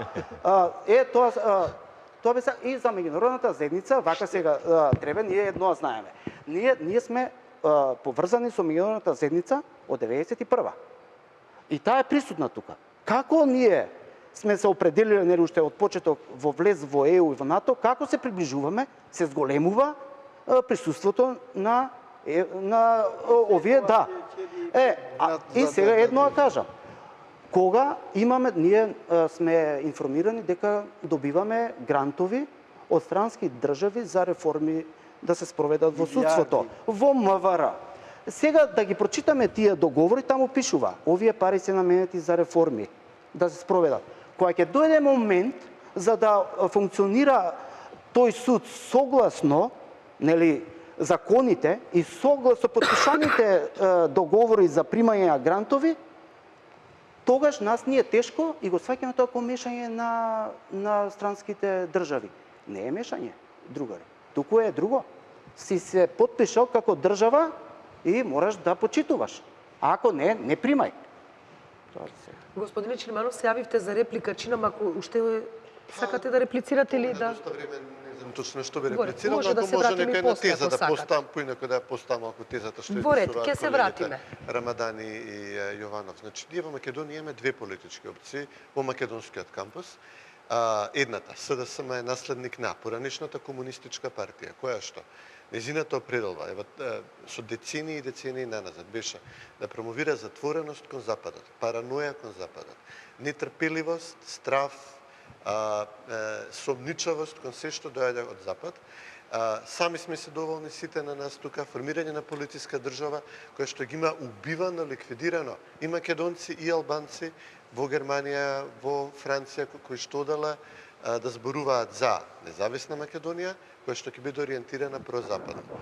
Тоа бе и за меѓународната заедница, вака сега треба ние едно знаеме. Ние сме поврзани со меѓународната заедница од 91-а. И таа е присутна тука. Како ние сме се определили нели уште од почеток во влез во ЕУ и во НАТО, како се приближуваме, се зголемува присуството на овие, да. И сега едно кажам. Кога имаме, ние сме информирани дека добиваме грантови од странски држави за реформи да се спроведат во судството, во МВР. Сега да ги прочитаме тие договори, таму пишува, овие пари се наменети за реформи, да се спроведат. Кога ќе дојде момент за да функционира тој суд согласно, нели, законите и согласно подпишаните договори за примање на грантови, тогаш нас ни е тешко и го сваќаме тоа како мешање на странските држави. Не е мешање, другари. Туку е друго. Си се подпишал како држава и мораш да почитуваш. А ако не, не примај. Господине Чилиманов, се јавивте за реплика, чинам ако уште сакате да реплицирате или да... Доста време не знам точно што би Добре, реплицирал, може но да ако се може вратиме нека и една после, теза ако да сакате. поставам, поинаку да ја поставам малку тезата што Во ред, измислуваат ќе се колегите вратиме. Рамадани и Јованов. Значи, ние во Македонија имаме две политички опции во македонскиот кампус. Едната, СДСМ е наследник на поранешната комунистичка партија, која што незината определба, со децении и децении наназад, беше да промовира затвореност кон Западот, параноја кон Западот, нетрпеливост, страв, сомничавост кон се што доаѓа од Запад. Сами сме се доволни сите на нас тука, формирање на политичка држава, која што ги има убивано, ликвидирано и македонци и албанци во Германија, во Франција, кои што одела да зборуваат за независна Македонија, која што ќе биде ориентирана прозападно.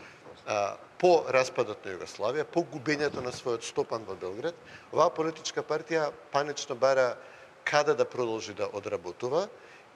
По распадот на Југославија, по губењето на својот стопан во Белград, оваа политичка партија панично бара каде да продолжи да одработува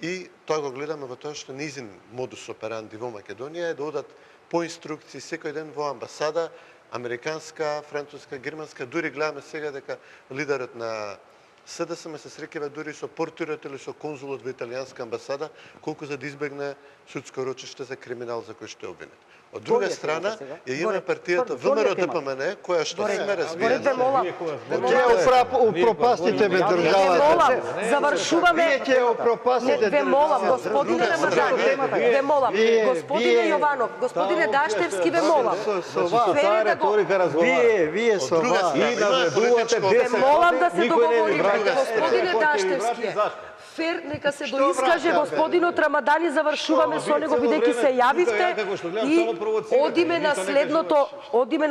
и тоа го гледаме во тоа што низин модус операнди во Македонија е да одат по инструкции секој ден во амбасада, американска, француска, германска, дури гледаме сега дека лидерот на СДСМ се среќава дури со портирот или со конзулот во италијанска амбасада, колку за да избегне судско рочиште за криминал за кој што е обвинет. Од друга страна, ја има партијата ВМРО ДПМН, која што сме Горет, ве молам. Ќе упропастите ме Ве државата. молам, завршуваме. Вие ќе упропастите Ве молам, господине Рамадан, ве молам, господине вие- Јованов, господине Даштевски, ве молам. Фер е да го... Вие со друга вас. страна, има политичко Ве молам да се договориме, друга господине страна. Даштевски. Фер, нека се доискаже господинот Рамадан и завршуваме со него, бидејќи се јавивте и одиме на следното,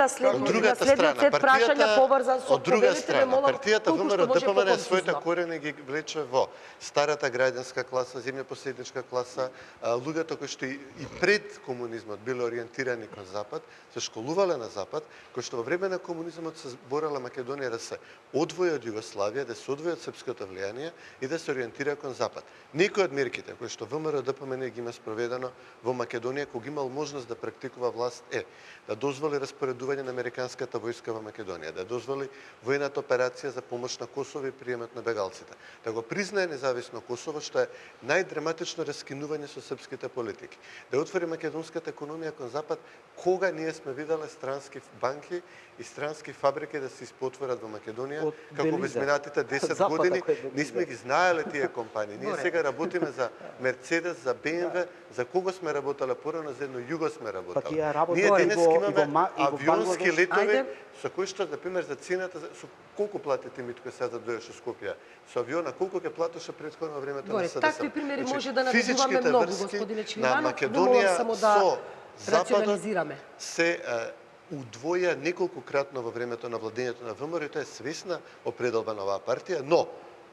следниот сет прашања поврзан со од друга проблемите, ве страна, молам, партијата колку што ВМРО може ДПМН поконцизно. своите корени ги влече во старата граѓанска класа, земјопоседничка класа, луѓето кои што и пред комунизмот биле ориентирани кон Запад, се школувале на Запад, кои што во време на комунизмот се борала Македонија да се одвои од Југославија, да се одвои од српското влијание и да се ориентира кон Запад. Некои од мерките кои што ВМРО ДПМН ги има спроведено во Македонија, кога имал можност да практикува власт е да дозволи распоредување на американската војска во Македонија, да дозволи војната операција за помош на Косово и приемот на бегалците, да го признае независно Косово, што е најдраматично раскинување со српските политики, да отвори македонската економија кон Запад, кога ние сме виделе странски банки и странски фабрики да се испотворат во Македонија, како во изминатите 10 години, ние сме ги знаеле тие компании. Ние сега работиме за Мерцедес, за БМВ, за кого сме работеле порано, за едно Југо сме работеле. тие работи Ние денес и во имаме авионски Бангладеш. летови Ајде. со кои што, например, за цената, со колку платите Митко сега да дојдеш во Скопје? Со авиона колку ќе платеше претходно во времето на Горе, СДСМ? такви примери може да наведуваме физичките многу, врски господине на Чилиманов. Македонија Само со да Западот рационализираме. се удвоја неколкократно во времето на владењето на ВМРО и тоа е свесна определба на оваа партија, но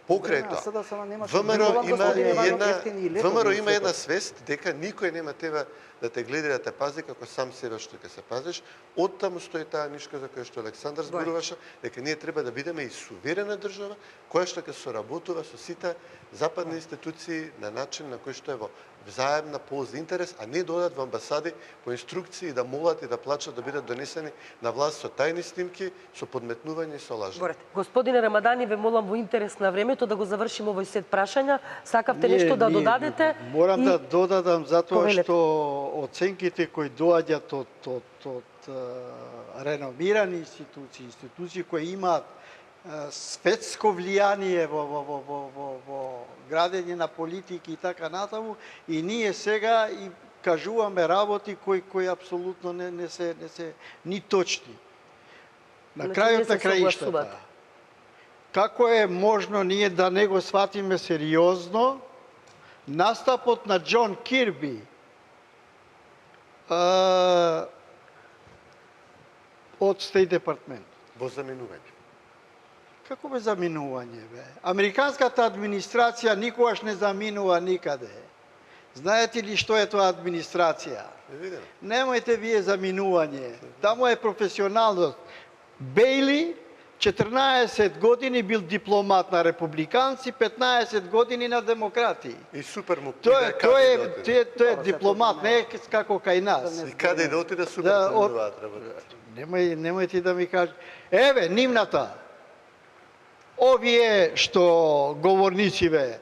покрај Да, тоа, СДСМ немаше ВМРО држава, има господине Иванов, ефтини летови ВМРО и има се една тоа. свест дека никој нема тебе да те гледа да те пази како сам себе што ќе се пазиш. Оттаму стои таа нишка за која што Александар зборуваше, дека ние треба да бидеме и суверена држава која што ќе соработува со сите западни институции на начин на кој што е во взаемна полза интерес, а не додат во амбасади по инструкции да молат и да плачат да бидат донесени на власт со тајни снимки, со подметнување и со лажи. Горе. Господине Рамадани, ве молам во интерес на времето да го завршиме овој сет прашања. Сакавте нешто да додадете? Морам и- да додадам затоа Повелете. што оценките кои доаѓаат од реномирани институции кои имаат светско влијание во градење на политики и така натаму, и ние сега и кажуваме работи кои апсолутно не се ни точни. На Значи, крајот не се на краиштата, согласувате. како е можно ние да не го сватиме сериозно настапот на Џон Кирби од Стејт Департмент? Во заменување. Како бе заминување, бе? Американската администрација никогаш не заминува никаде. Знаете ли што е тоа администрација? Видено. Немојте вие заминување. Таму е професионалност. Бејли 14 години бил дипломат на републиканци, 15 години на демократи. И супер му Тој е дипломат, не е како кај нас. И каде да отиде супер Да, заменуваат работата. Немојте да ми кажете. Еве, нивната. Овие што говорнициве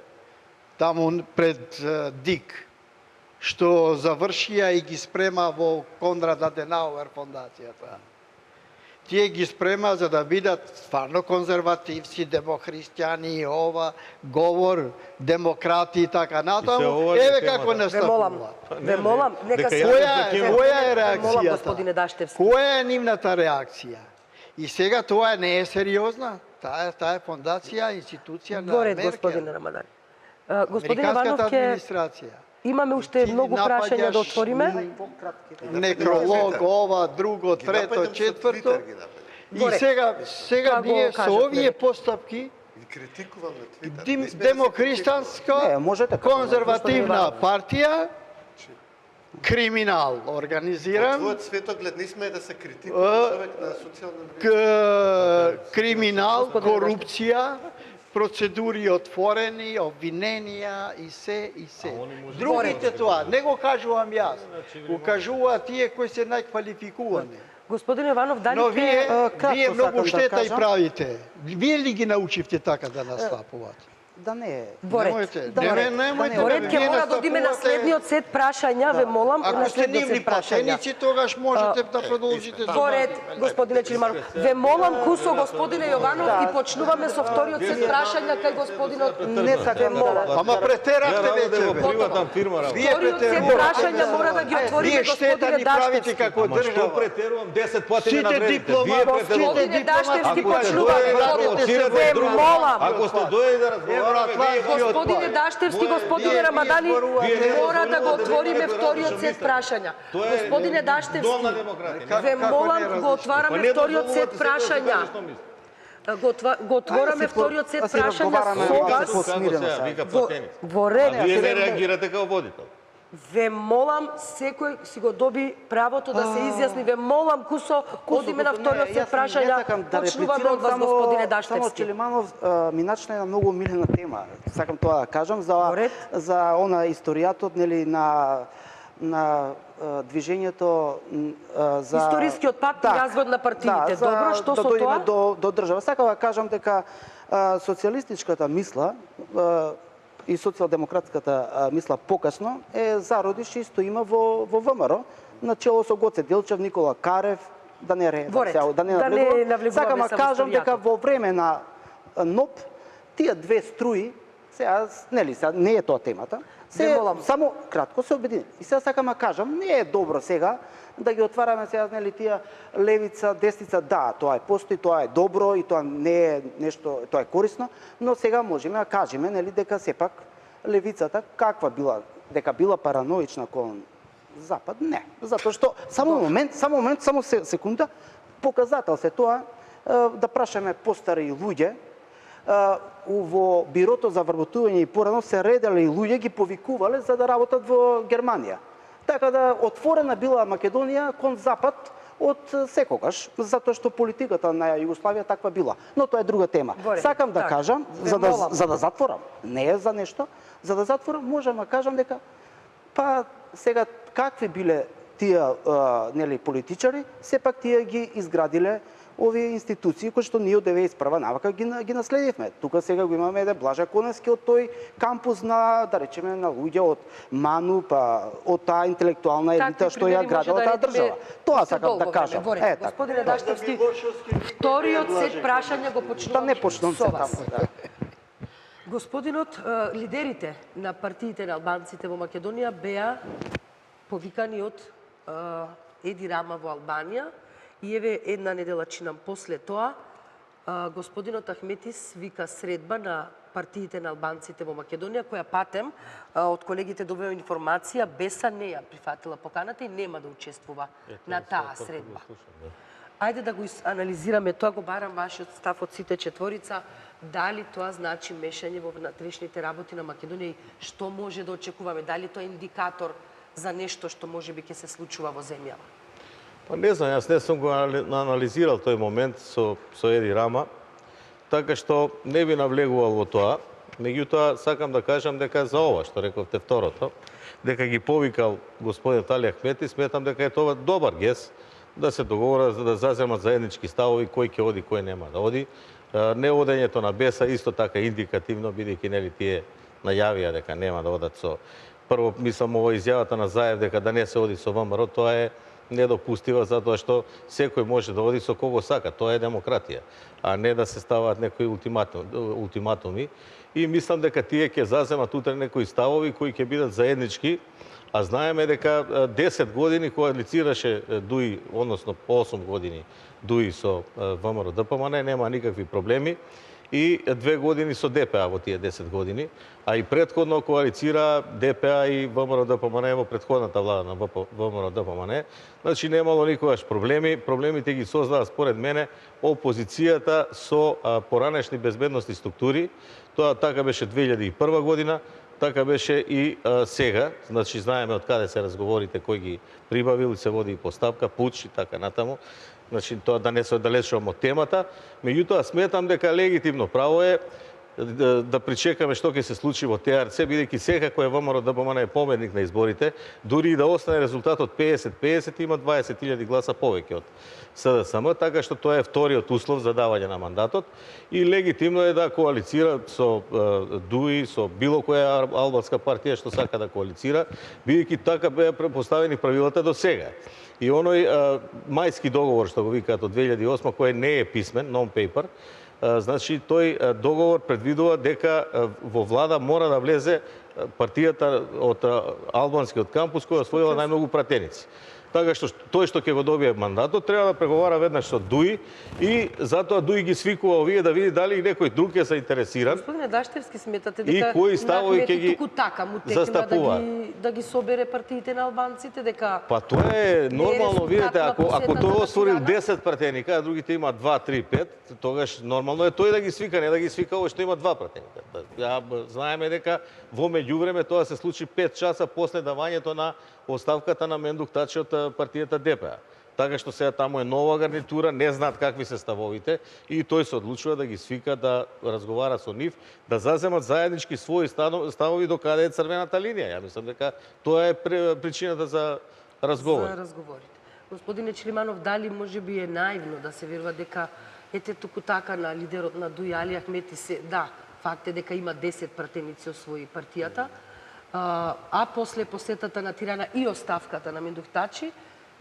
таму пред ДИК, што завршија и ги спрема во Конрад Аденауер фондацијата. Тие ги спрема за да бидат стварно конзервативци, демохристијани, ова, говор, демократи и така натаму. се Еве темата. како Ве молам, настапуваат. ве молам, нека дека се... ја- Која е Ве молам, реакцијата? господине Даштевски. Која е нивната реакција? И сега тоа не е сериозна. Таа е фондација, институција на Горед, Меркел. господине Рамадани. Господин Американската Иванов, ќе администрација. имаме уште Ти многу прашања да напаѓаш отвориме. Некролог, ова, друго, Ги трето, напаѓам со четврто. Твитер, ги напаѓам. И Горе. сега Тоа го ние со кажат, овие нели? постапки Ги критикувам на Твитер. Не сме да се критикуваме. демокристанска, Не, можете како конзервативна господин партија, криминал Во организиран, твојот светоглед не сме да се критикува човек на социјална мрежа. криминал, корупција, процедури отворени, обвиненија и се и се. Другите тоа, не го кажувам јас, го кажуваат тие кои се најквалификувани. Господине Иванов, дали Но ќе... вие многу сакам да штета и кажам. правите. Вие ли ги научивте така да настапуваат? Да не е. Борет, Немојте, да, Борет. немојте да Борет, вие ќе мора да одиме на настапувате. следниот сет прашања, ве молам, на Ако сте следниот нивни сет прашања. платеници, тогаш можете да продолжите. со Борет, нашите. господине Чилиманов, ве молам кусо господине Јованов и почнуваме со вториот сет прашања кај господинот. Не сакам да... Ама претеравте Ја веќе, работам бе. во приватна фирма работам. Вие Вториот сет претерувате. прашања мора да ги отвориме Вие штета господине ни правите Даштевски. како Ама што држава. претерувам 10 пати ми Сите навредите? Вие дипломати, претерувате. Господине Даштевски Ако почнува дојде да вториот провоцирате ве друго, молам. ако сте дојде да разговараме, вие Господине Даштевски, господине Рамадани, мора да го отвориме вториот сет прашања. Господине Даштевски, Дом на демократија. ве молам, го Па отвараме не вториот сет дозволувате секој да прашања. каже што мисли. Го отвораме вториот сет да си прашања разговараме, со вика, вас. како смирено сега. Вика Во, платеници. во ред, А вие не реагирате како водител. ве молам, секој си го доби правото да се изјасни. Ве молам, кусо, одиме на вториот сет прашања. Почнуваме од вас, господине Само Даштевски. Чилиманов ми начна една многу милена тема. Сакам тоа да кажам Во ред. за она историјатот нели на движењето за Историскиот пат и развојот на партиите. за Добро, што да со дојдеме тоа? до држава. Сакам да кажам дека социјалистичката мисла и социјалдемократската мисла покасно е зародиш и стоима во ВМРО, начело со Гоце Делчев, Никола Карев, да не Во ред. да не Да не навлегуваме. навлегуваме Сакам да само кажам историјата. дека во време на НОП тие две струи Сега, нели, сега не е тоа темата. Ве молам. Само кратко се обедини. И сега сакам да кажам, не е добро сега да ги отвараме сега, нели, тие левица, десница, да, тоа е постои, тоа е добро и тоа не е нешто, тоа е корисно, но сега можеме да кажеме, нели, дека сепак левицата каква била, дека била параноична кон Запад, не. Затоа што само момент, само секунда, показател се тоа да прашаме постари луѓе, во бирото за вработување и порано се редели луѓе, ги повикувале за да работат во Германија. Така да отворена била Македонија кон Запад од секогаш, затоа што политиката на Југославија таква била. Но тоа е друга тема. Сакам да кажам, за да затворам, не е за нешто, за да затворам, можам да кажам дека па сега какви биле тие нели политичари, сепак тие ги изградиле овие институции кои што ние од 91 навака ги наследивме. Тука сега го имаме Блажа Коневски од тој кампус на, да речеме, на луѓе од МАНУ, па од таа интелектуална елита што ја градила таа држава. Тоа сакам да кажам. Господине Даштевски, вториот сет прашања го почнувам Да не почнам со се вас. таму. Господинот, лидерите на партиите на албанците во Македонија беа повикани од Еди Рама во Албанија и еве една недела чинам после тоа господинот Ахметис вика средба на партиите на албанците во Македонија, која патем од колегите добивам информација, Беса не ја прифатила поканата и нема да учествува на таа средба. Ајде да го анализираме тоа, го барам вашиот став од сите четворица, дали тоа значи мешање во внатрешните работи на Македонија и што може да очекуваме, дали тоа е индикатор за нешто што можеби ќе се случува во земјава? Па не знам, јас не сум го анализирал тој момент со Еди Рама, така што не би навлегувал во тоа. Меѓутоа, сакам да кажам дека за ова што рековте второто, дека ги повикал господин Али Ахмети, сметам дека е тоа добар гест да се договорат за да заземат заеднички ставови кој ќе оди, кој нема да оди. Не одењето на Беса исто така индикативно, бидејќи нели тие најавија дека нема да одат со прво мислам ова изјавата на Заев дека да не се оди со ВМРО, тоа е недопустива затоа што секој може да оди со кого сака, тоа е демократија, а не да се ставаат некои ултиматуми. И мислам дека тие ќе заземат утре некои ставови кои ќе бидат заеднички, а знаеме дека 10 години коалицираше ДУИ, односно 8 години ДУИ со ВМРО ДПМН, нема никакви проблеми. И 2 години со ДПА во тие 10 години, а и претходно коалицира ДПА и ВМРО ДПМН во претходната влада на ВМРО ДПМН. Значи немало никогаш проблеми, проблемите ги создава според мене опозицијата со поранешни безбедностни структури. Тоа така беше 2001 година, така беше и сега. Значи знаеме од каде се разговорите, кој ги прибавил, се води и постапка, пуч и така натаму. Значи, тоа да не се оддалечувам од темата, меѓутоа сметам дека легитимно право е да причекаме што ќе се случи во ТРЦ, бидејќи секако е ВМРО ДПМН е победник на изборите, дури и да остане резултатот 50-50, има 20.000 гласа повеќе од СДСМ, така што тоа е вториот услов за давање на мандатот и легитимно е да коалицира со ДУИ, со било која албанска партија што сака да коалицира, бидејќи така беа поставени правилата до сега. И оној мајски договор што го викаат од 2008 кој не е писмен, non-paper, значи тој договор предвидува дека во влада мора да влезе партијата од албанскиот кампус која освоила најмногу пратеници. Така што тој што ќе го добие мандатот треба да преговара веднаш со ДУИ и затоа ДУИ ги свикува овие да види дали некој друг е заинтересиран. Господине Даштевски, сметате и дека кои ставови ќе ги туку така му текна да ги собере партиите на албанците, дека Па тоа е нормално, видите, ако тој освоил на 10 пратеника, а другите имаат 2, 3, 5, тогаш нормално е тој да ги свика, не да ги свика овој што има 2 пратеника. Знаеме дека во меѓувреме тоа се случи 5 часа после давањето на оставката на Мендук Тачи од партијата ДПА. Така што сега таму е нова гарнитура, не знаат какви се ставовите и тој се одлучува да ги свика, да разговара со нив, да заземат заеднички своји ставови до каде е црвената линија. Ја мислам дека тоа е причината за разговор. За разговорите. Господине Чилиманов, дали можеби е наивно да се верува дека ете туку така на лидерот на ДУИ Али Ахмети се, да, факт е дека има 10 пратеници освои партијата, а после посетата на Тирана и оставката на Мендук Тачи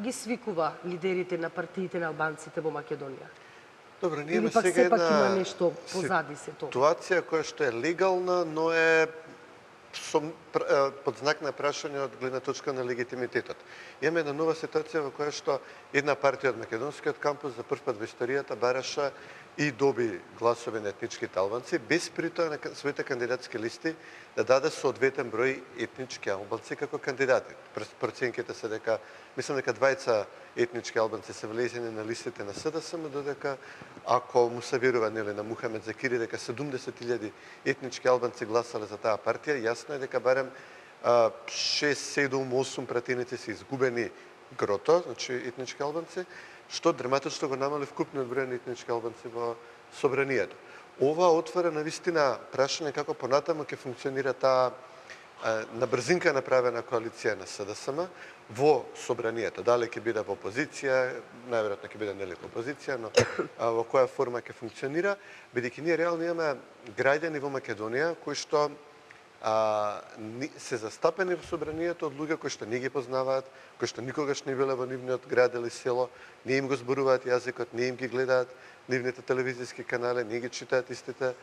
ги свикува лидерите на партиите на албанците во Македонија. Добро, ние Или имаме пак сега сепак има една нешто позади се тоа? ситуација која што е легална, но е под знак на прашање од гледна точка на легитимитетот. Имаме една нова ситуација во која што една партија од македонскиот кампус за прв пат во историјата бараша и доби гласови на етничките албанци, без при тоа на своите кандидатски листи да даде соодветен број етнички албанци како кандидати. Проценките се дека, мислам дека 20 етнички албанци се влезени на листите на СДСМ, додека ако му се верува нели на Мухамед Закири дека 70.000 етнички албанци гласале за таа партија, јасно е дека барем 6, 7, 8 пратеници се изгубени грото, значи етнички албанци, што драматично го намали вкупниот број на етнички албанци во собранието. Ова отвора навистина прашање како понатаму ќе функционира таа на брзинка направена коалиција на СДСМ во собранието. Дали ќе биде во опозиција, најверојатно ќе биде нели во опозиција, но во која форма ќе функционира, бидејќи ние реално имаме граѓани во Македонија кои што се застапени во собранието од луѓе кои што не ги познаваат, кои што никогаш не биле во нивниот град или село, не им го зборуваат јазикот, не им ги гледаат нивните телевизиски канали, не ги читаат истите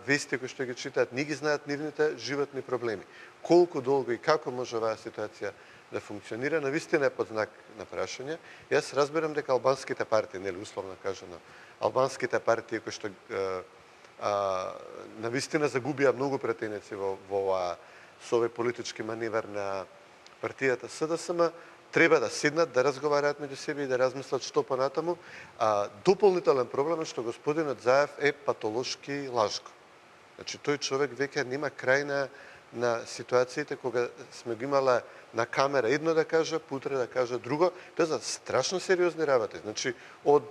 вести кои што ги читаат, не ги знаат нивните животни проблеми. Колку долго и како може оваа ситуација да функционира, навистина е под знак на прашање. Јас разберам дека албанските партии, нели условно кажано, албанските партии кои што навистина загубија многу пратеници во со овој политички маневр на партијата СДСМ, треба да седнат, да разговараат меѓу себе и да размислат што понатаму. Дополнителен проблем е што господинот Заев е патолошки лажко. Значи, тој човек веќе нема крај на ситуациите кога сме го имала на камера едно да каже, путре да каже друго. Тоа за страшно сериозни работи. Значи, од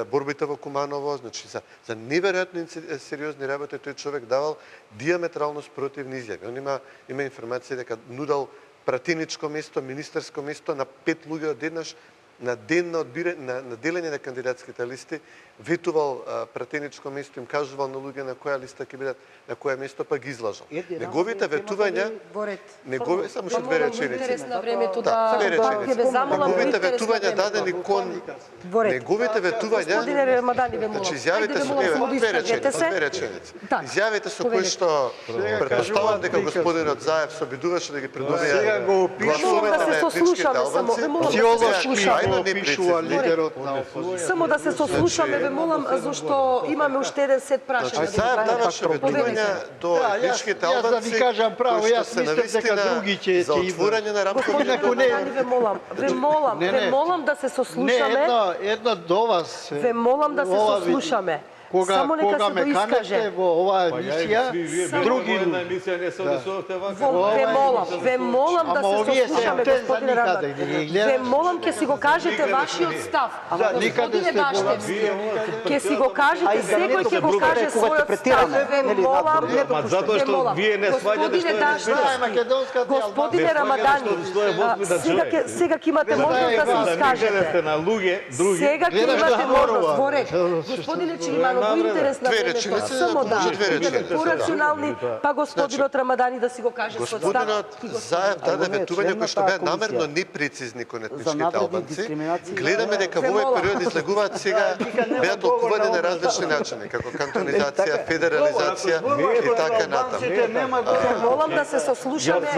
борбите во Куманово, значи за неверојатно сериозни работи тој човек давал диаметрално спротивни изјави. Он има информација дека нудал пратеничко место, министерско место на 5 луѓе одеднаш на ден на делење на кандидатските листи, ветувал пратеничко место, им кажувал на луѓе на која листа ќе бидат, на која место, па ги излажал. Неговите ветувања, само што две реченици. Неговите ветувања дадени кон неговите ветувања, значи изјавите со две реченици. Изјавите со кои што претпоставувам дека господинот Заев се обидуваше да ги придобија гласовите на етничките албанци. Само да се сослушаме, ве молам, зашто имаме уште еден сет прашања. Заев даваше ветувања до етничките албанци. Јас да ви кажам право, јас мислам дека други ќе за отворање на рамкови ве молам да се сослушаме. Не, едно до вас. Ве молам да се сослушаме. Кога ме канете во оваа емисија, други ве молам да се сослушаме, господине Рамдан. Ве молам ќе си го кажете вашиот став. Господине Баштевски, ќе си го кажете, секој ќе го каже својот став. Ве молам, затоа што вие не сваѓате што е господине Рамадани, сега ќе имате можност да се искажете. Сега ќе имате можност, Ворек, господине Чилиманов, во интерес на времето, само да бидете порационални, па господинот Рамадани да си го каже својот став. Господинот Заев даде ветувања кои што беа намерно непрецизни кон етничките албанци. Гледаме дека во овој период излегуваат сега, беа толкувани на различни начини, како кантонизација, федерализација и така натаму. Молам да се сослушаме,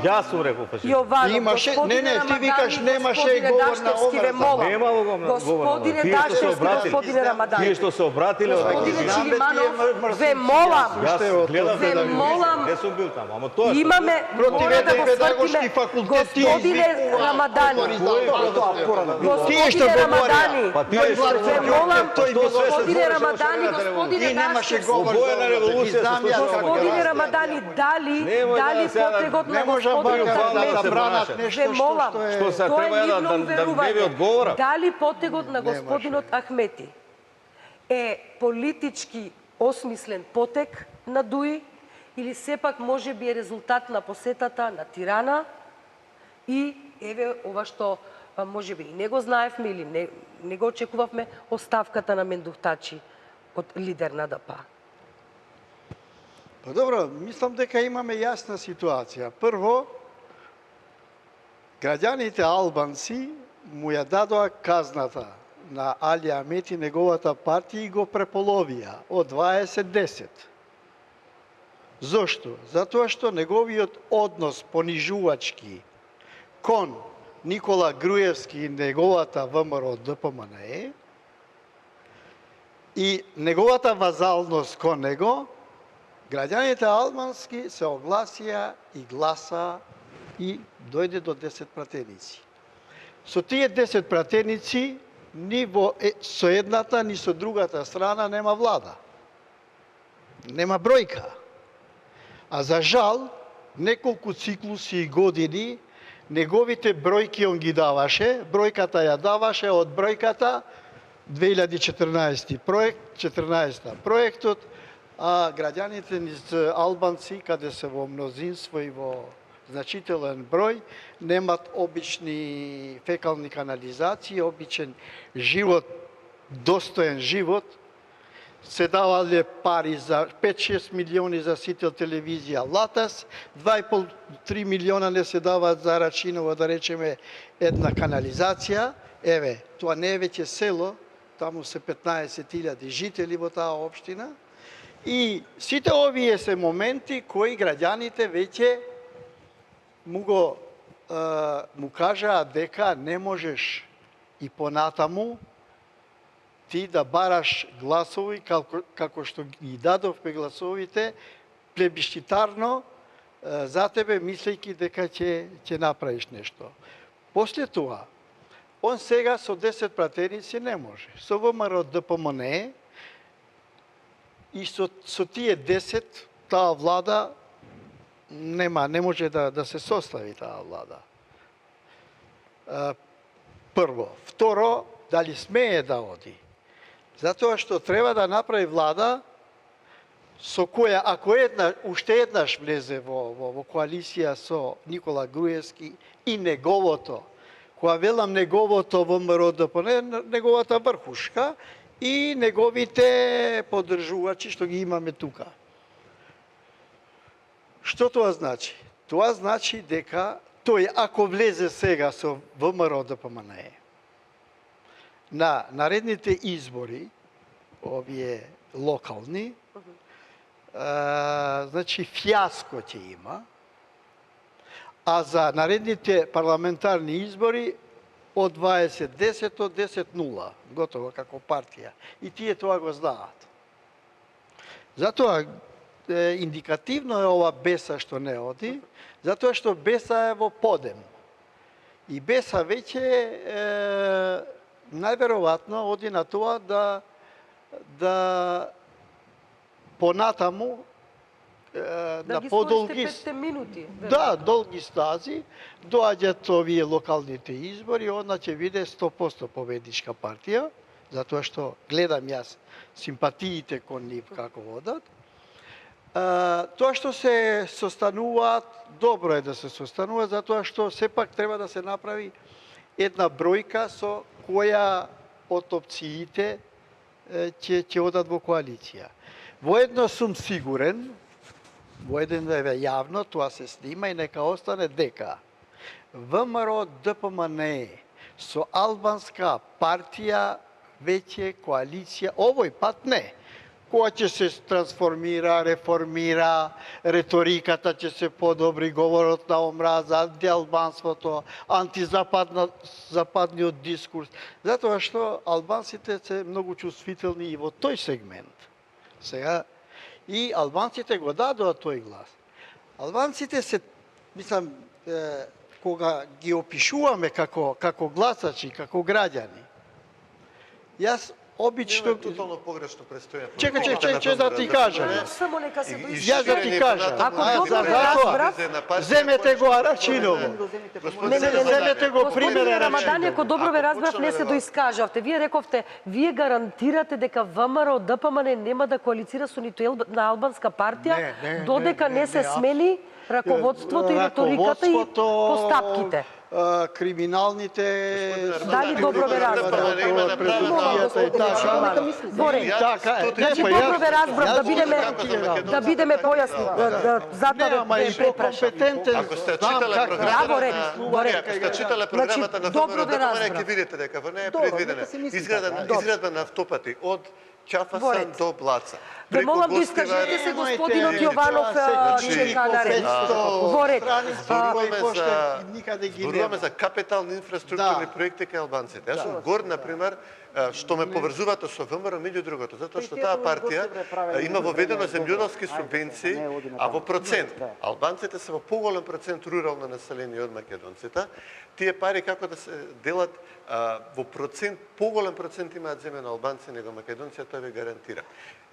Јас сум рекол фашизам. Јовано, не, ти викаш немаше говор на омраза. Немало го Господине Дашевски, господине Рамадани. Тие што се обратиле од Господине Чилиманов, ве молам, ве молам, не сум бил таму, ама тоа имаме, мора да го свртиме, господине Рамадани, господине Рамадани, ве молам, господине Рамадани, господине Дашевски, Обоена револуција се случи. господине Рамадани, дали потегот на господинот Ахмети, ве молам, Што се тоа треба е да нивно не ви одговора. дали потегот на господинот Ахмети е политички осмислен потек на Дуи или сепак може би е резултат на посетата на Тирана и еве ова што може би и не го знаевме или не го очекувавме, оставката на Мендухтачи од лидер на ДП. Па добро, мислам дека имаме јасна ситуација. Прво, Граѓаните албанци му ја дадоа казната на Али Амети неговата партија и го преполовија од 20-10. Зошто? Затоа што неговиот однос понижувачки кон Никола Груевски и неговата ВМРО ДПМНЕ и неговата вазалност кон него, граѓаните албански се огласија и гласа и дојде до 10 пратеници. Со тие 10 пратеници ни со едната, ни со другата страна нема влада. Нема бројка. А за жал, неколку циклуси и години, неговите бројки он ги даваше, бројката ја даваше од бројката 2014 проектот, а граѓаните низ албанци, каде се во мнозинство и во значителен број, немат обични фекални канализации, обичен живот, достоен живот, се давале пари за 5-6 милиони за сител телевизија Латас, 2,5-3 милиона не се даваат за Рачиново, да речеме, една канализација. Еве, тоа не е веќе село, таму се 15.000 жители во таа општина. И сите овие се моменти кои граѓаните веќе му кажаа дека не можеш и понатаму ти да бараш гласови како што ги дадовме гласовите плебисцитарно за тебе, мислејќи дека ќе направиш нешто. После тоа, он сега со 10 пратеници не може. Со ВМРО ДПМНЕ и со тие 10 таа влада не може да се состави таа влада. Прво. Второ, дали смее да оди? Затоа што треба да направи влада со која, ако уште еднаш влезе во коалиција со Никола Груевски и неговото, која велам неговото ВМРО ДПМНЕ, неговата врхушка и неговите поддржувачи што ги имаме тука. Што тоа значи? Тоа значи дека тој, ако влезе сега со ВМРО ДПМНЕ, на наредните избори, овие локални, значи фијаско ќе има, а за наредните парламентарни избори од 2010 до 10-0, готово како партија. И тие тоа го знаат. Затоа индикативно е ова Беса што не оди, затоа што Беса е во подем. И Беса веќе најверојатно оди на тоа да понатаму на подолги минути. Да, долги стази, доаѓаат овие локалните избори, она ќе биде 100% победничка партија, затоа што гледам јас симпатиите кон нив како одат. Тоа што се состануваат, добро е да се состануваат, затоа што сепак треба да се направи една бројка со која од опциите ќе одат во коалиција. Воедно сум сигурен, воедно е јавно, тоа се снима и нека остане дека ВМРО ДПМНЕ со албанска партија веќе коалиција, овој пат не, која ќе се трансформира, реформира, реториката ќе се подобри, говорот на омраза, антиалбанството, антизападниот дискурс, затоа што албанците се многу чувствителни и во тој сегмент. Сега, и албанците го дадоа тој глас. Албанците се, мислам, кога ги опишуваме како гласачи, како граѓани, јас обично... Тотално погрешно престоја. Чекај да ти кажам. Само нека се дојде. Јас да ти кажам. Ако добро ме разбрав, земете го Арачиново. Земете го пример Рамадан, ако добро ве разбрав, не се доискажавте. Вие рековте, вие гарантирате дека ВМРО ДПМНЕ нема да коалицира со ниту една албанска партија, додека не се смени раководството и реториката и постапките. криминалните Дали добро ве разбрав? Горе, значи добро ве разбрав да бидеме појасни, затоа ве препрашам. Ако сте читале програмата Ако сте читале програмата на добро ве ВМРО, разбрав. ќе видите дека во неја е Добро, предвидена нека си мислите. изградба на автопати од Чафасан Горец. до Блаца. Ве молам да Гостивар, искажете се Немојте, господинот Јованов чека на ред. Горец. Зборуваме за капитални инфраструктурни проекти кај албанците. Јас сум горд, например, што ме поврзувате со ВМРО, меѓу другото, затоа што таа партија има воведено земјоделски субвенции, а во процент. Албанците се во поголем процент рурално население од македонците. Тие пари како да се делат во процент, поголем процент имаат земја на албанци него македонци, тоа ве гарантира.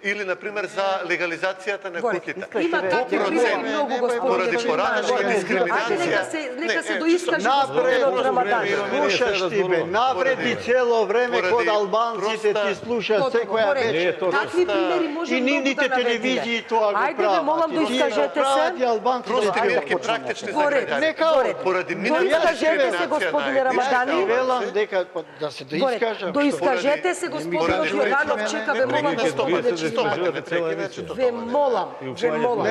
Или, например, за легализацијата на куќите. Има такви примери многу, Поради господине поранешна Ајде, дискриминација. нека се доискаже господинот Рамадан. Слушаш ти бе, навреди цело време Поради код албанците ти слушаш секоја вечер. Такви примери може И многу нивните да телевизии наведеме. тоа го прават. Ајде ве молам да искажете се. Прости мерки практични за Горец, граѓаните. Горец. Поради Доискажете се, господине Рамадани. Велам дека да се доискажам. Доискажете се, господинот Јованов чека, ве молам Ве молам, ве молам.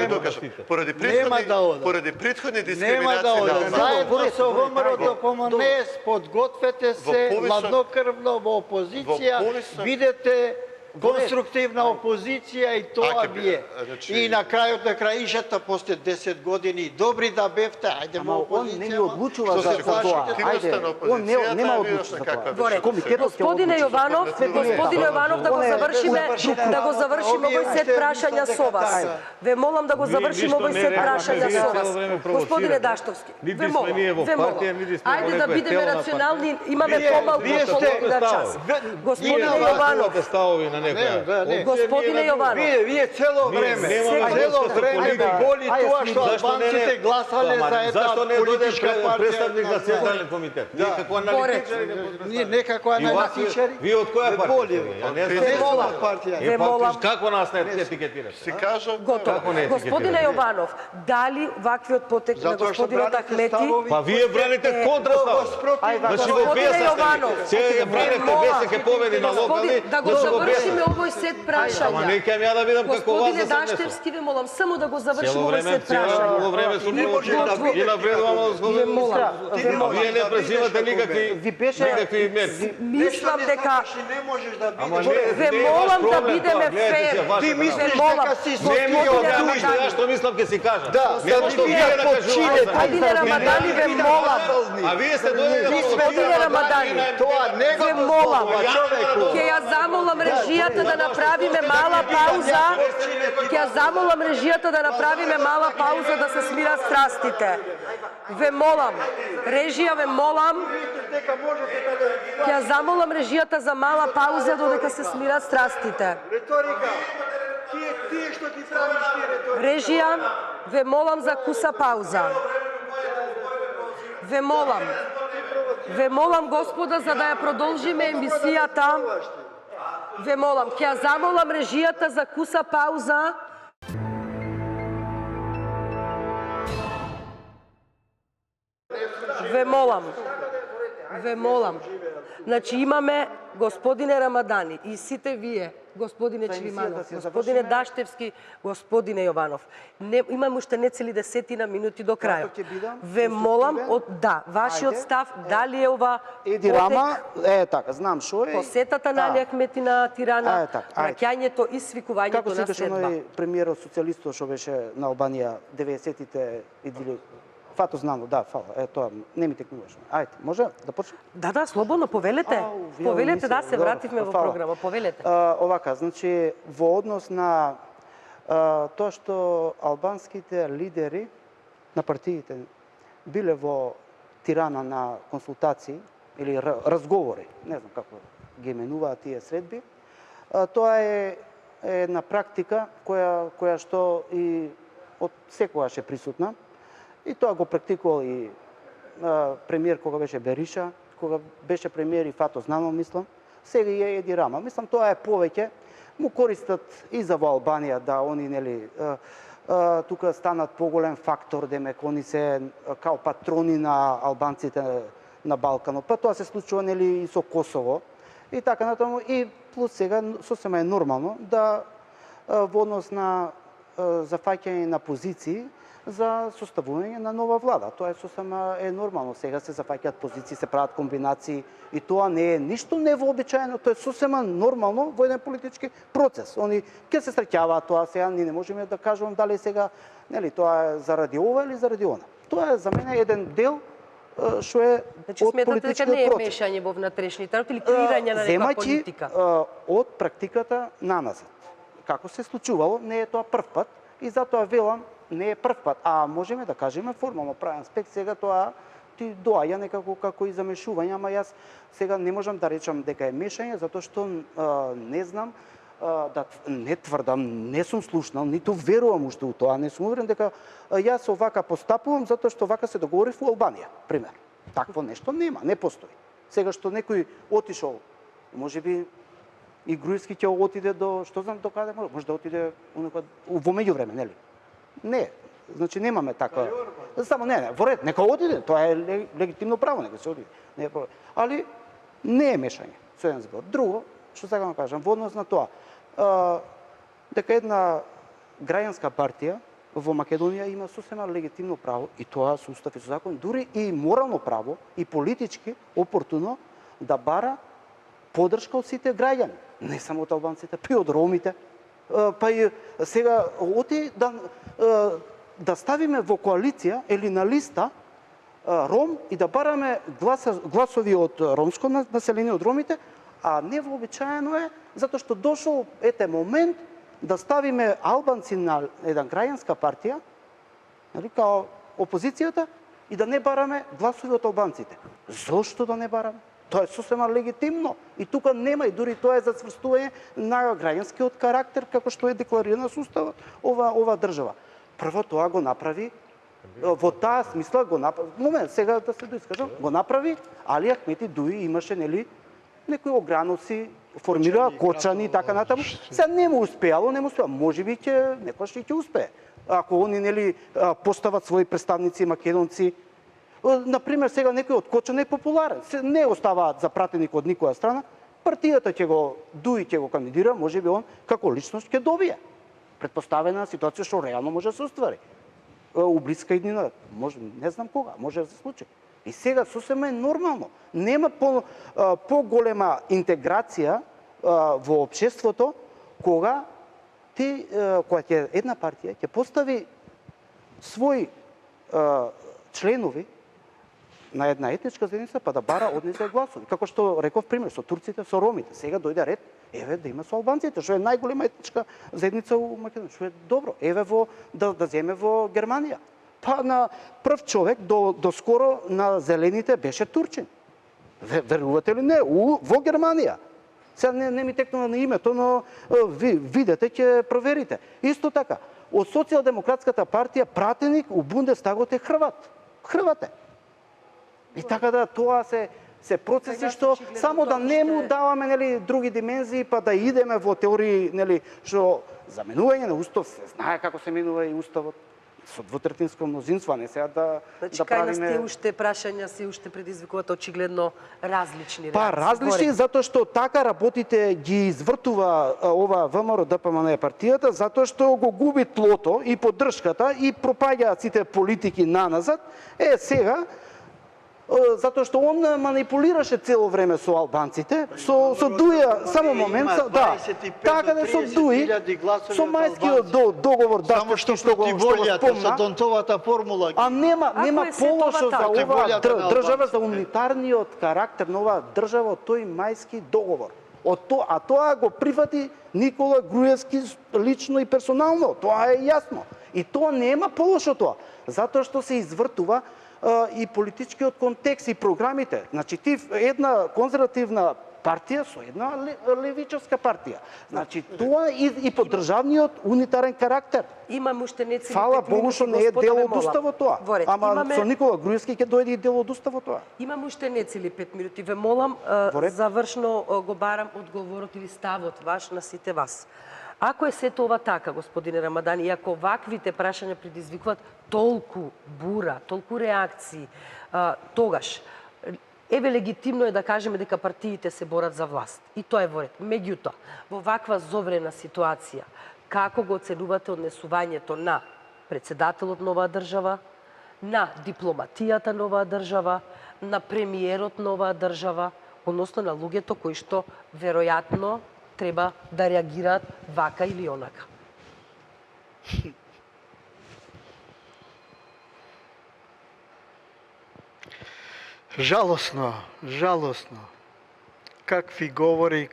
Поради Нема да ода. поради претходни Нема да дискриминации ода. на Заедно со ВМРО Комунес подгответе се повисок- ладнокрвно во опозиција, во повисок- бидете конструктивна опозиција и тоа Аке, бие. значи- И на крајот на краишата, после 10 години, добри да бевте, ајде во Ама он опозиција. не ги одлучува што за се тоа. плашите. Ајде, он нема одлучува за тоа. Горе, Комитетот ќе господине одлучи. Јованов, господине Јованов да го завршиме овој сет прашања со вас. Ве молам да го завршиме овој сет прашања со вас. Господине Даштовски, ве молам, ве молам. Ајде да бидеме рационални, имаме помалку вие од сте- половина час. Господине Јованов, ставови на некоја. господине Јованов, Вие цело време, сега цело нешто време да- ви боли ајде, тоа што Зашто не албанците гласале за една Зашто не политичка дојде партија. представник на Централен комитет? Ние како аналитичари Ние некако аналитичари. Вие од која ве партија? боли. Ја не Не знам. сме молам. од партија. Ве молам. Како нас не етикетирате? Си кажам, готово. Како не Господине етикетирате? Јованов, дали ваквиот потек на Затоа што господинот браните Ахмети ставови Па вие браните контрастав. Значи во Господине беса Јованов, сте. Се браните беса ке победи на локални. да го значи во беса. завршиме овој сет Ама прашања. не ќе ја да видам како вас Господине да се Даштевски, ве молам само да го завршиме Цело овој време, сет цело прашања. време сум Не можеш да и напредувам да Ве молам, ве А молам. вие не презимате никакви мерки. Мислам дека не можеш да Ама бидеш. не, ве не е ваш молам да проблем бидеме тоа, гледайте се, фер. ваша Ти драма. мислиш Ве молам, дека си Не свети ми Господине го од објасниш Рамадани. ја што мислам ке си кажам. Да, Нема да што ви вие вие да починете. кажувате. Господине Рамадани, ве молам. А вие сте дојдени Господине Рамадани, Тоа не го ве молам. човеку. Ќе ја замолам режијата да направиме мала пауза. Ќе ја замолам режијата да направиме мала пауза да се смират страстите. Ве молам. Режија, ве молам. Ќе ја замолам режијата за мала пауза додека се смират страстите. Реторика. Тие што ти правиш ти реторика. Режија, ве молам за куса пауза. Ве молам. Ве молам, господа, за да ја продолжиме емисијата. Ве молам, ќе ја замолам режијата за куса пауза. Ве молам. Ве молам. Значи имаме господине Рамадани и сите вие, господине Чилиманов, се господине завршиме. Даштевски, господине Јованов. Не, имаме уште нецели 10 минути до крајот. Кратко ќе бидам, Ве молам, вашиот Ајде. став, дали е ова Еди Рама, така, знам шо е. посетата на Али Ахмети на Тирана, така, праќањето и свикувањето Како се на беше следба. оној премиерот социјалистот што беше на Албанија 90-тите или Фато знано, да, фала. Тоа не ми текнуваше. Ајде, може да почнем? Да, слободно, повелете. Вие Повелете, да, мислите, се добро, вративме во фала. програма, повелете. Овака, значи, во однос на тоа што албанските лидери на партиите биле во Тирана на консултации или разговори, не знам како ги именуваат тие средби, тоа е една практика која што и од секогаш е присутна. И тоа го практикувал и премиер кога беше Бериша, кога беше премиер и Фато Знано, мислам. Сега и Еди Рама. Мислам, тоа е повеќе. Му користат и за во Албанија да они, нели, тука станат поголем фактор, демек они се као патрони на албанците на Балканот. Па тоа се случува нели и со Косово и така натаму, и плюс сега сосема е нормално да во однос на зафаќање на позиции за составување на нова влада. Тоа сосема е нормално. Сега се зафаќаат позиции, се прават комбинации и тоа не е ништо невообичаено, тоа е сосема нормално во еден политички процес. Они ќе се среќаваат, тоа сега ние не можеме да кажувам дали сега нели тоа е заради ова или заради она. Тоа е за мене еден дел што е Значи од сметате дека политичкиот не е процес. мешање во внатрешните работи или креирање на некаква политика? Од практиката наназад. Како се случувало, не е тоа прв пат и затоа велам не е прв пат, а можеме да кажеме формално правен аспект, сега тоа ти доаѓа некако како и замешување, ама јас сега не можам да речам дека е мешање, затоа што не знам, не тврдам, не сум слушнал, ниту верувам уште у тоа, не сум уверен дека јас овака постапувам затоа што овака се договорив во Албанија, пример. Такво нешто нема, не постои. Сега што некој отишол, можеби и Груевски ќе отиде до, што знам до каде може да отиде во меѓувреме, нели? Не, значи немаме така. Само не, во ред, нека отиде, тоа е легитимно право, нека се отиде. Не е проблем. Али не е мешање, со еден збор. Друго, што сакам да кажам, во однос на тоа, дека една граѓанска партија во Македонија има сосема легитимно право, и тоа со устав и со закон, дури и морално право, и политички, опортуно, да бара поддршка од сите граѓани, не само од албанците, па и од ромите. Па и сега оти да ставиме во коалиција или на листа Ром и да бараме гласови од ромско население, од ромите, а невообичаено е затоа што дошол момент да ставиме албанци на една граѓанска партија, нели, као опозицијата, и да не бараме гласови од албанците. Зошто да не бараме? Тоа е сосема легитимно. И тука нема, и дури тоа е зацврстување на граѓанскиот карактер, како што е декларирано со уставот ова држава. Прво тоа го направи, во таа смисла го направи, момент, сега да се доискажам, го направи Али Ахмети Дуи, имаше, нели, некои ограноци, формира Кочани и така натаму. Сега не му успеало, можеби ќе некош ќе успее. Ако они, нели, постават своји представници македонци, например, сега некој од Кочани е популарен, не оставаат за пратеник од никоја страна, партијата ќе го Дуи ќе го кандидира, можеби он како личност ќе добие. Предпоставена ситуација што реално може да се оствари. У блиска иднина, може, не знам кога, може да се случи. И сега сосема е нормално. Нема поголема интеграција во општеството кога ќе една партија ќе постави своји членови на една етничка заедница, па да бара од нив гласови. Како што реков пример со турците, со ромите. Сега дојде ред, еве да има со албанците, што е најголема етничка заедница у Македонија, што е добро. Еве да земе во Германија. Па на прв човек до скоро на зелените беше турчин. Верувате ли не? Во Германија. Сега не ми текнува на името, но видете, ќе проверите. Исто така, од Социјалдемократската партија пратеник у Бундестагот е Хрват е. И така да тоа се процеси што само да не му даваме, нели, други димензии, па да идеме во теории, нели, што заменување на устав, се знае како се менува и уставот со двотретинско мнозинство, не сега да правиме. Значи, кај нас уште прашања се уште предизвикуваат очигледно различни реакции. Па различни, затоа што така работите ги извртува ова ВМРО ДПМН партијата, затоа што го губи тлото и поддршката и пропаѓаат сите политики наназад. Сега затоа што он манипулираше цело време со албанците, со Дуја, само момент, да, така да со Дуи, со мајскиот договор, да, само што го волјата со спомна, Донтовата формула. а нема полошо за така? ова Волјата на држава, за албанците. унитарниот карактер на оваа држава, тој мајски договор. А тоа го прифати Никола Груевски лично и персонално, тоа е јасно. И тоа нема полошо тоа, затоа што се извртува и политичкиот контекст и програмите. Значи ти една конзервативна партија со една левичарска партија. Значи тоа и по државниот унитарен карактер. Имам уште нецели 5 минути. Фала Богу што не е дел од уставот тоа. Ама со Никола Груевски ќе дојде и дел од уставот тоа. Имам уште нецели 5 минути. Ве молам, завршно го барам одговорот или ставот ваш на сите вас. Ако е сето ова така, господине Рамадан, и ако ваквите прашања предизвикуваат толку бура, толку реакции, тогаш еве легитимно е да кажеме дека партиите се борат за власт. И тоа е во ред. Меѓутоа, во ваква зоврена ситуација, како го оценувате однесувањето на председателот на оваа држава, на дипломатијата на оваа држава, на премиерот на оваа држава, односно на луѓето кои што веројатно треба да реагираат вака или онака? Жалосно, жалосно. Какви говори,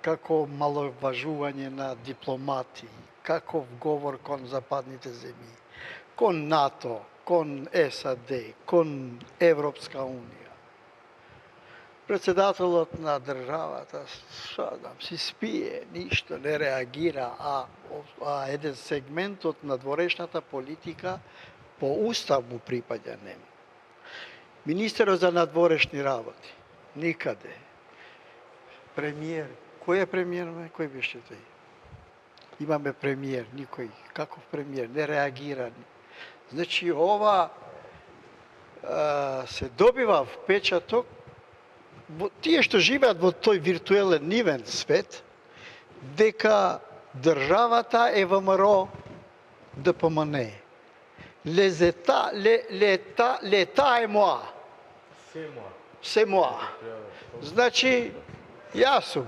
како маловажување на дипломати, каков говор кон западните земји, кон НАТО, кон САД, кон Европска унија. Председателот на државата, си спие, ништо не реагира, а еден сегмент од надворешната политика по устав му припаѓа нему. Министерот за надворешни работи, никаде. Премиер, кој е премиер? Кој беше тој? Имаме премиер, никој. Каков премиер? Не реагира. Значи, ова се добива впечаток, тие што живеат во тој виртуелен нивен свет, дека државата е ВМРО ДПМН. L'État est moi. C'est moi. Значи, јас сум.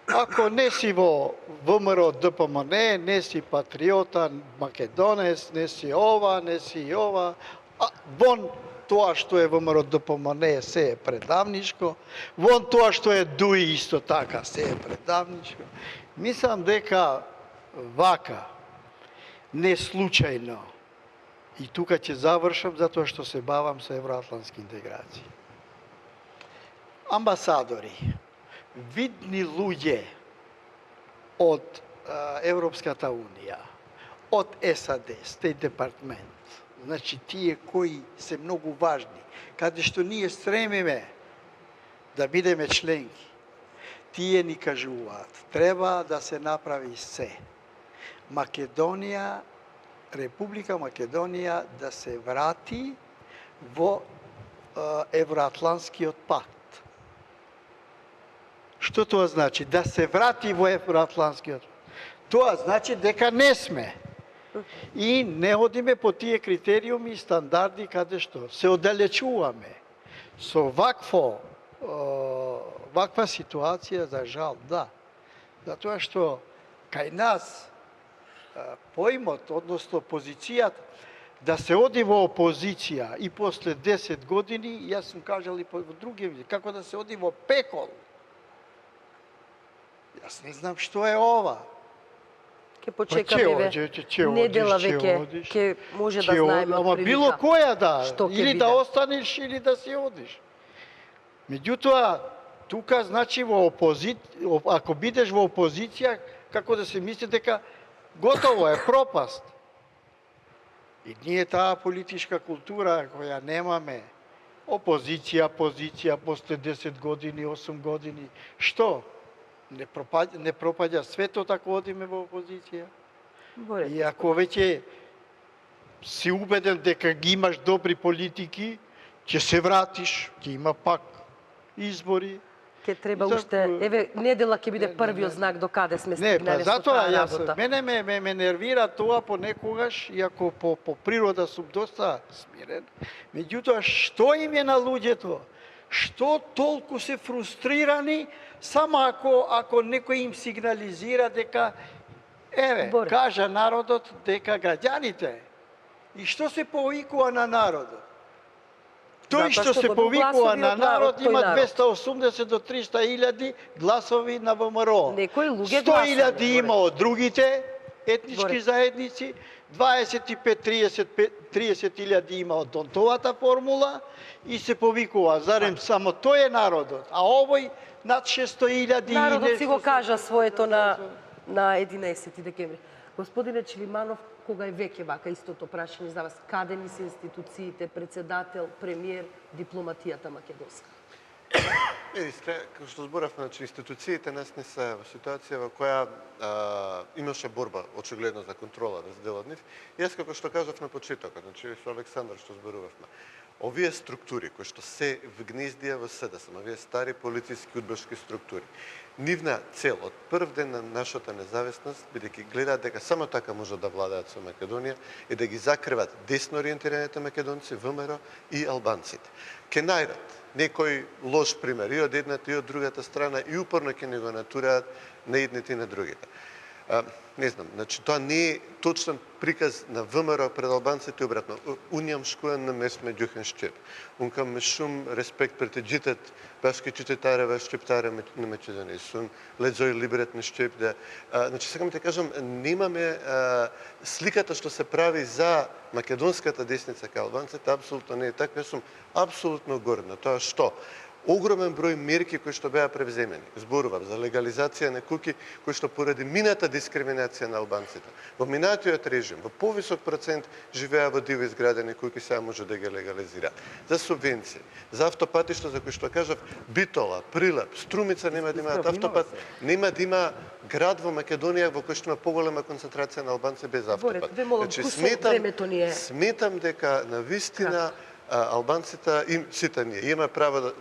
Ако не си во ВМРО ДПМН, не си патриота, македонец, не си ова, не си ова, вон тоа што е ВМРО ДПМН се е предавнишко, вон тоа што е ДУИ исто така се е предавнишко. Мислам дека вака, не случајно, и тука ќе завршам затоа што се бавам со евроатлантски интеграции. Амбасадори, видни луѓе од Европската унија, од САД, State Department, значи тие кои се многу важни, каде што ние стремиме да бидеме членки, тие ни кажуваат, треба да се направи се. Македонија, Република Македонија да се врати во Евроатлантскиот пакт. Што тоа значи? Да се врати во Евроатлантскиот пакт. Тоа значи дека не сме. И не одиме по тие критериуми и стандарди каде што се оддалечуваме. Со ваква ситуација, за жал, да. Затоа што кај нас поимот, односно позицијата, да се оди во опозиција и после 10 години, јас сум кажал и во други, како да се оди во пекол. Јас не знам што е ова. Ке почекаме недела веќе, ке може да знаеме од прилика. Ама било која да, или да останеш, или да си одиш. Меѓутоа, тука значи ако бидеш во опозиција, како да се мисли дека готово е пропаст. И ние таа политичка култура која немаме, опозиција, позиција, после 10 години, 8 години, што? Не пропаѓа светот ако одиме во опозиција? И ако веќе си убеден дека ги имаш добри политики, ќе се вратиш, ќе има пак избори. Ке треба уште, еве, недела ќе биде првиот знак до каде сме стигнале со таа работа. Мене ме нервира тоа понекогаш, иако по природа сум доста смирен. Меѓутоа, што им е на луѓето? Што толку се фрустрирани, само ако некој им сигнализира дека, кажа народот дека граѓаните. И што се повикува на народот? Тој што се повикува на народ има 280 до 300 илјади гласови на ВМРО. 100 илјади има од другите етнички заедници, 25-30 илјади има од Донтовата формула и се повикува. Зарем само тој е народот, а овој над 600 илјади... Народот си го кажа своето на 11 декември. Господине Чилиманов, кога е веќе вака истото прашање за вас, каде ни се институциите, председател, премиер, дипломатијата македонска? Истре, како што зборавме, значи институциите нас не се во ситуација во која имаше борба очигледно за контрола раздел од нив. Јас како што кажав на почетокот, значи со Александар што зборувавме, овие структури кои што се вгнездија во СДСМ, овие стари полициски удбашки структури, нивна цел од прв ден на нашата независност, бидејќи гледаат дека само така може да владаат со Македонија, е да ги закриват десно ориентираните македонци, ВМРО и албанците. Ке најдат некој лош пример и од едната и од другата страна и упорно ќе не го натураат на едните и на другите. Не знам, значи тоа не е точен приказ на ВМРО пред албанците, обратно. Унјам шкојан на месме ѓухен Шчеп. Ункам ме шум респект пред џитет, башки читетарева Шчептаре на Македонија. Сун леđој либерет на Шчеп. Значи, сакам да кажам, немаме сликата што се прави за македонската десница кај албанците, апсолутно не е така. Јас сум апсолутно горд на тоа што огромен број мерки кои што беа превземени. Зборувам за легализација на куки кои што поради мината дискриминација на албанците во минатиот режим во повисок процент живеа во диво изградени куки, сега може да ги легализира. За субвенции, за автопатишта за кои што кажав Битола, Прилеп, Струмица нема да имаат автопат, нема да има град во Македонија во кој што има поголема концентрација на албанци без автопат. Значи сметам дека на вистина албанците и сите ние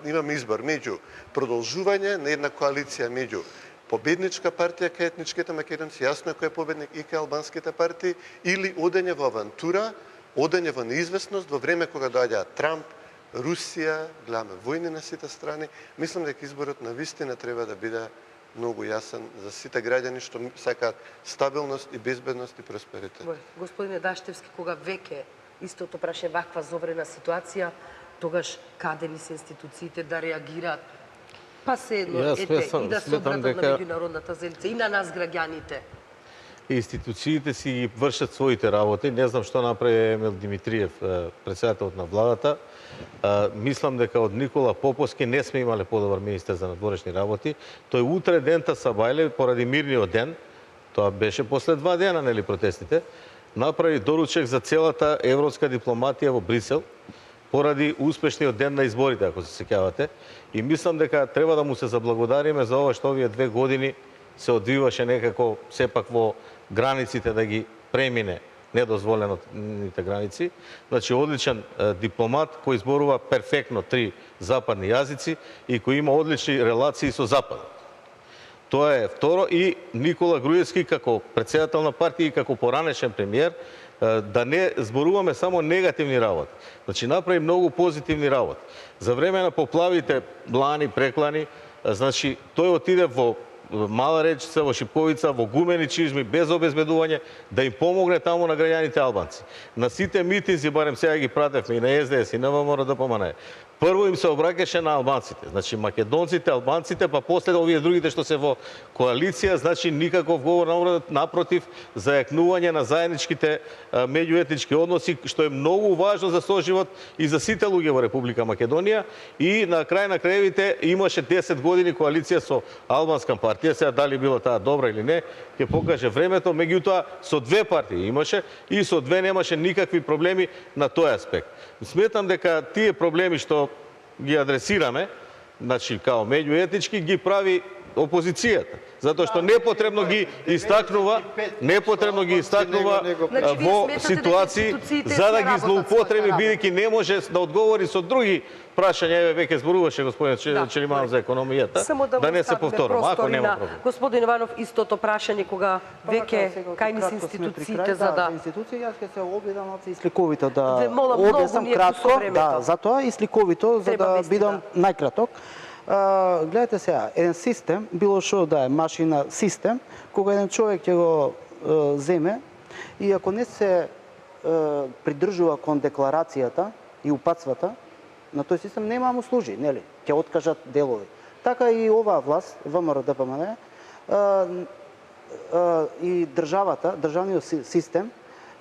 имаме избор меѓу продолжување на една коалиција меѓу победничка партија кај етничките македонци, јасно е кој е победник и кај албанските партии, или одење во авантура, одење во неизвестност во време кога доаѓаат Трамп, Русија, гледаме војни на сите страни. Мислам дека изборот на вистина треба да биде многу јасен за сите граѓани што сакаат стабилност и безбедност и просперитет. Господине Даштевски, кога веќе истото праше ваква зоврена ситуација, тогаш каде ни се институциите да реагираат? Па се едно, и да се обратат на меѓународната заедница и на нас граѓаните. Институциите си ги вршат своите работи. Не знам што направи Емил Димитриев, председателот на владата. Мислам дека од Никола Поповски не сме имале подобар министер за надворешни работи. Тој утре дента Сабајле поради мирниот ден, тоа беше после 2 дена, нели, протестите, направи доручек за целата европска дипломатија во Брисел поради успешниот ден на изборите, ако се сеќавате. И мислам дека треба да му се заблагодариме за ова што овие 2 години се одвиваше некако сепак во границите да ги премине недозволените граници. Значи, одличен дипломат кој зборува перфектно 3 западни јазици и кој има одлични релации со Западот. Тоа е второ. И Никола Груевски како председател на партија и како поранешен премиер, да не зборуваме само негативни работи. Значи, направи многу позитивни работи. За време на поплавите, Блани, Преклани, значи, тој отиде во Мала Речица, во Шипковица, во гумени чижми, без обезбедување, да им помогне таму на граѓаните албанци. На сите митинзи, барем сега ги пратевме и на СДС и на ВМРО ДПМН, прво им се обраќаше на албанците. Значи, македонците, албанците, па после овие другите што се во коалиција, значи никаков говор напротив, зајакнување на заедничките меѓуетнички односи, што е многу важно за соживот и за сите луѓе во Република Македонија. И на крај на краевите имаше 10 години коалиција со албанска партија. Сега дали било таа добра или не, ќе покаже времето. Меѓутоа со 2 партии имаше и со 2 немаше никакви проблеми на тој аспект. Сметам дека тие проблеми што ги адресираме, значи као меѓуетнички, ги прави опозицијата, затоа што непотребно ги истакнува во ситуации за да ги злоупотреби, бидејќи не може да одговори со други прашања. Еве веќе зборуваше господин Челиманов за економијата, да не се повторам, ако нема проблем. Господин Иванов, истото прашање кога веќе кај ни се институциите за да институции, јас ќе се обидам и сликовито да објаснам кратко, затоа и сликовито за да бидам најкраток. Гледате сега, еден систем, било што да е машина систем, кога еден човек ќе го земе и ако не се придржува кон декларацијата и упатствата на тој систем, нема му служи, нели? Ќе откажат делови. Така и оваа власт, ВМРО ДПМН, и државата, државниот систем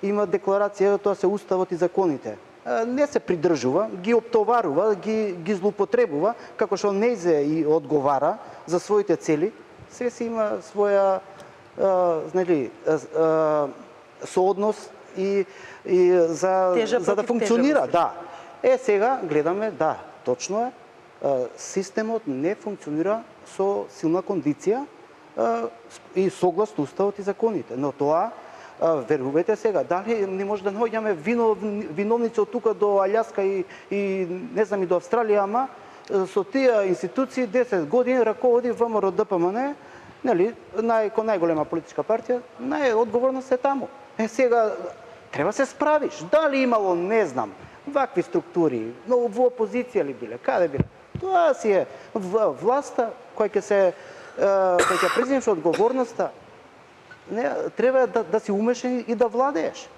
има декларација, тоа се уставот и законите. Не се придржува, ги оптоварува, ги злоупотребува, како што нејзе и одговара за своите цели. Се си има своја сооднос и за да функционира. Да. Сега гледаме, да, точно е, системот не функционира со силна кондиција и согласно уставот и законите. Но тоа верувате сега, дали не може да наоѓаме виновници од тука до Аљаска и не знам и до Австралија, ама со тие институции 10 години раководи ВМРО ДПМН, нели, најголема политичка партија, најодговорност е таму. Сега треба се справиш. Дали имало, не знам, вакви структури, но во опозиција ли биле, каде биле? Тоа си е власта која ќе преземеш одговорноста. Треба да си умешен и да владееш.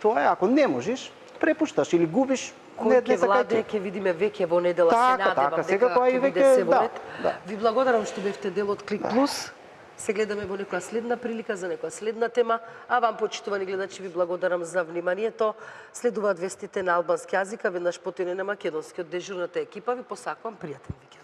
Тоа е, ако не можеш, препушташ или губиш. Кој ќе владее, ќе видиме веќе во недела, се надевам дека ќе биде се воред. Ви благодарам што бевте дел од Клик Плюс. Се гледаме во некоја следна прилика за некоја следна тема, а вам, почитувани гледачи, ви благодарам за вниманието. Следуваат вестите на албански јазик, а веднаш потоа на македонски од дежурната екипа. Ви посакувам пријатен викенд.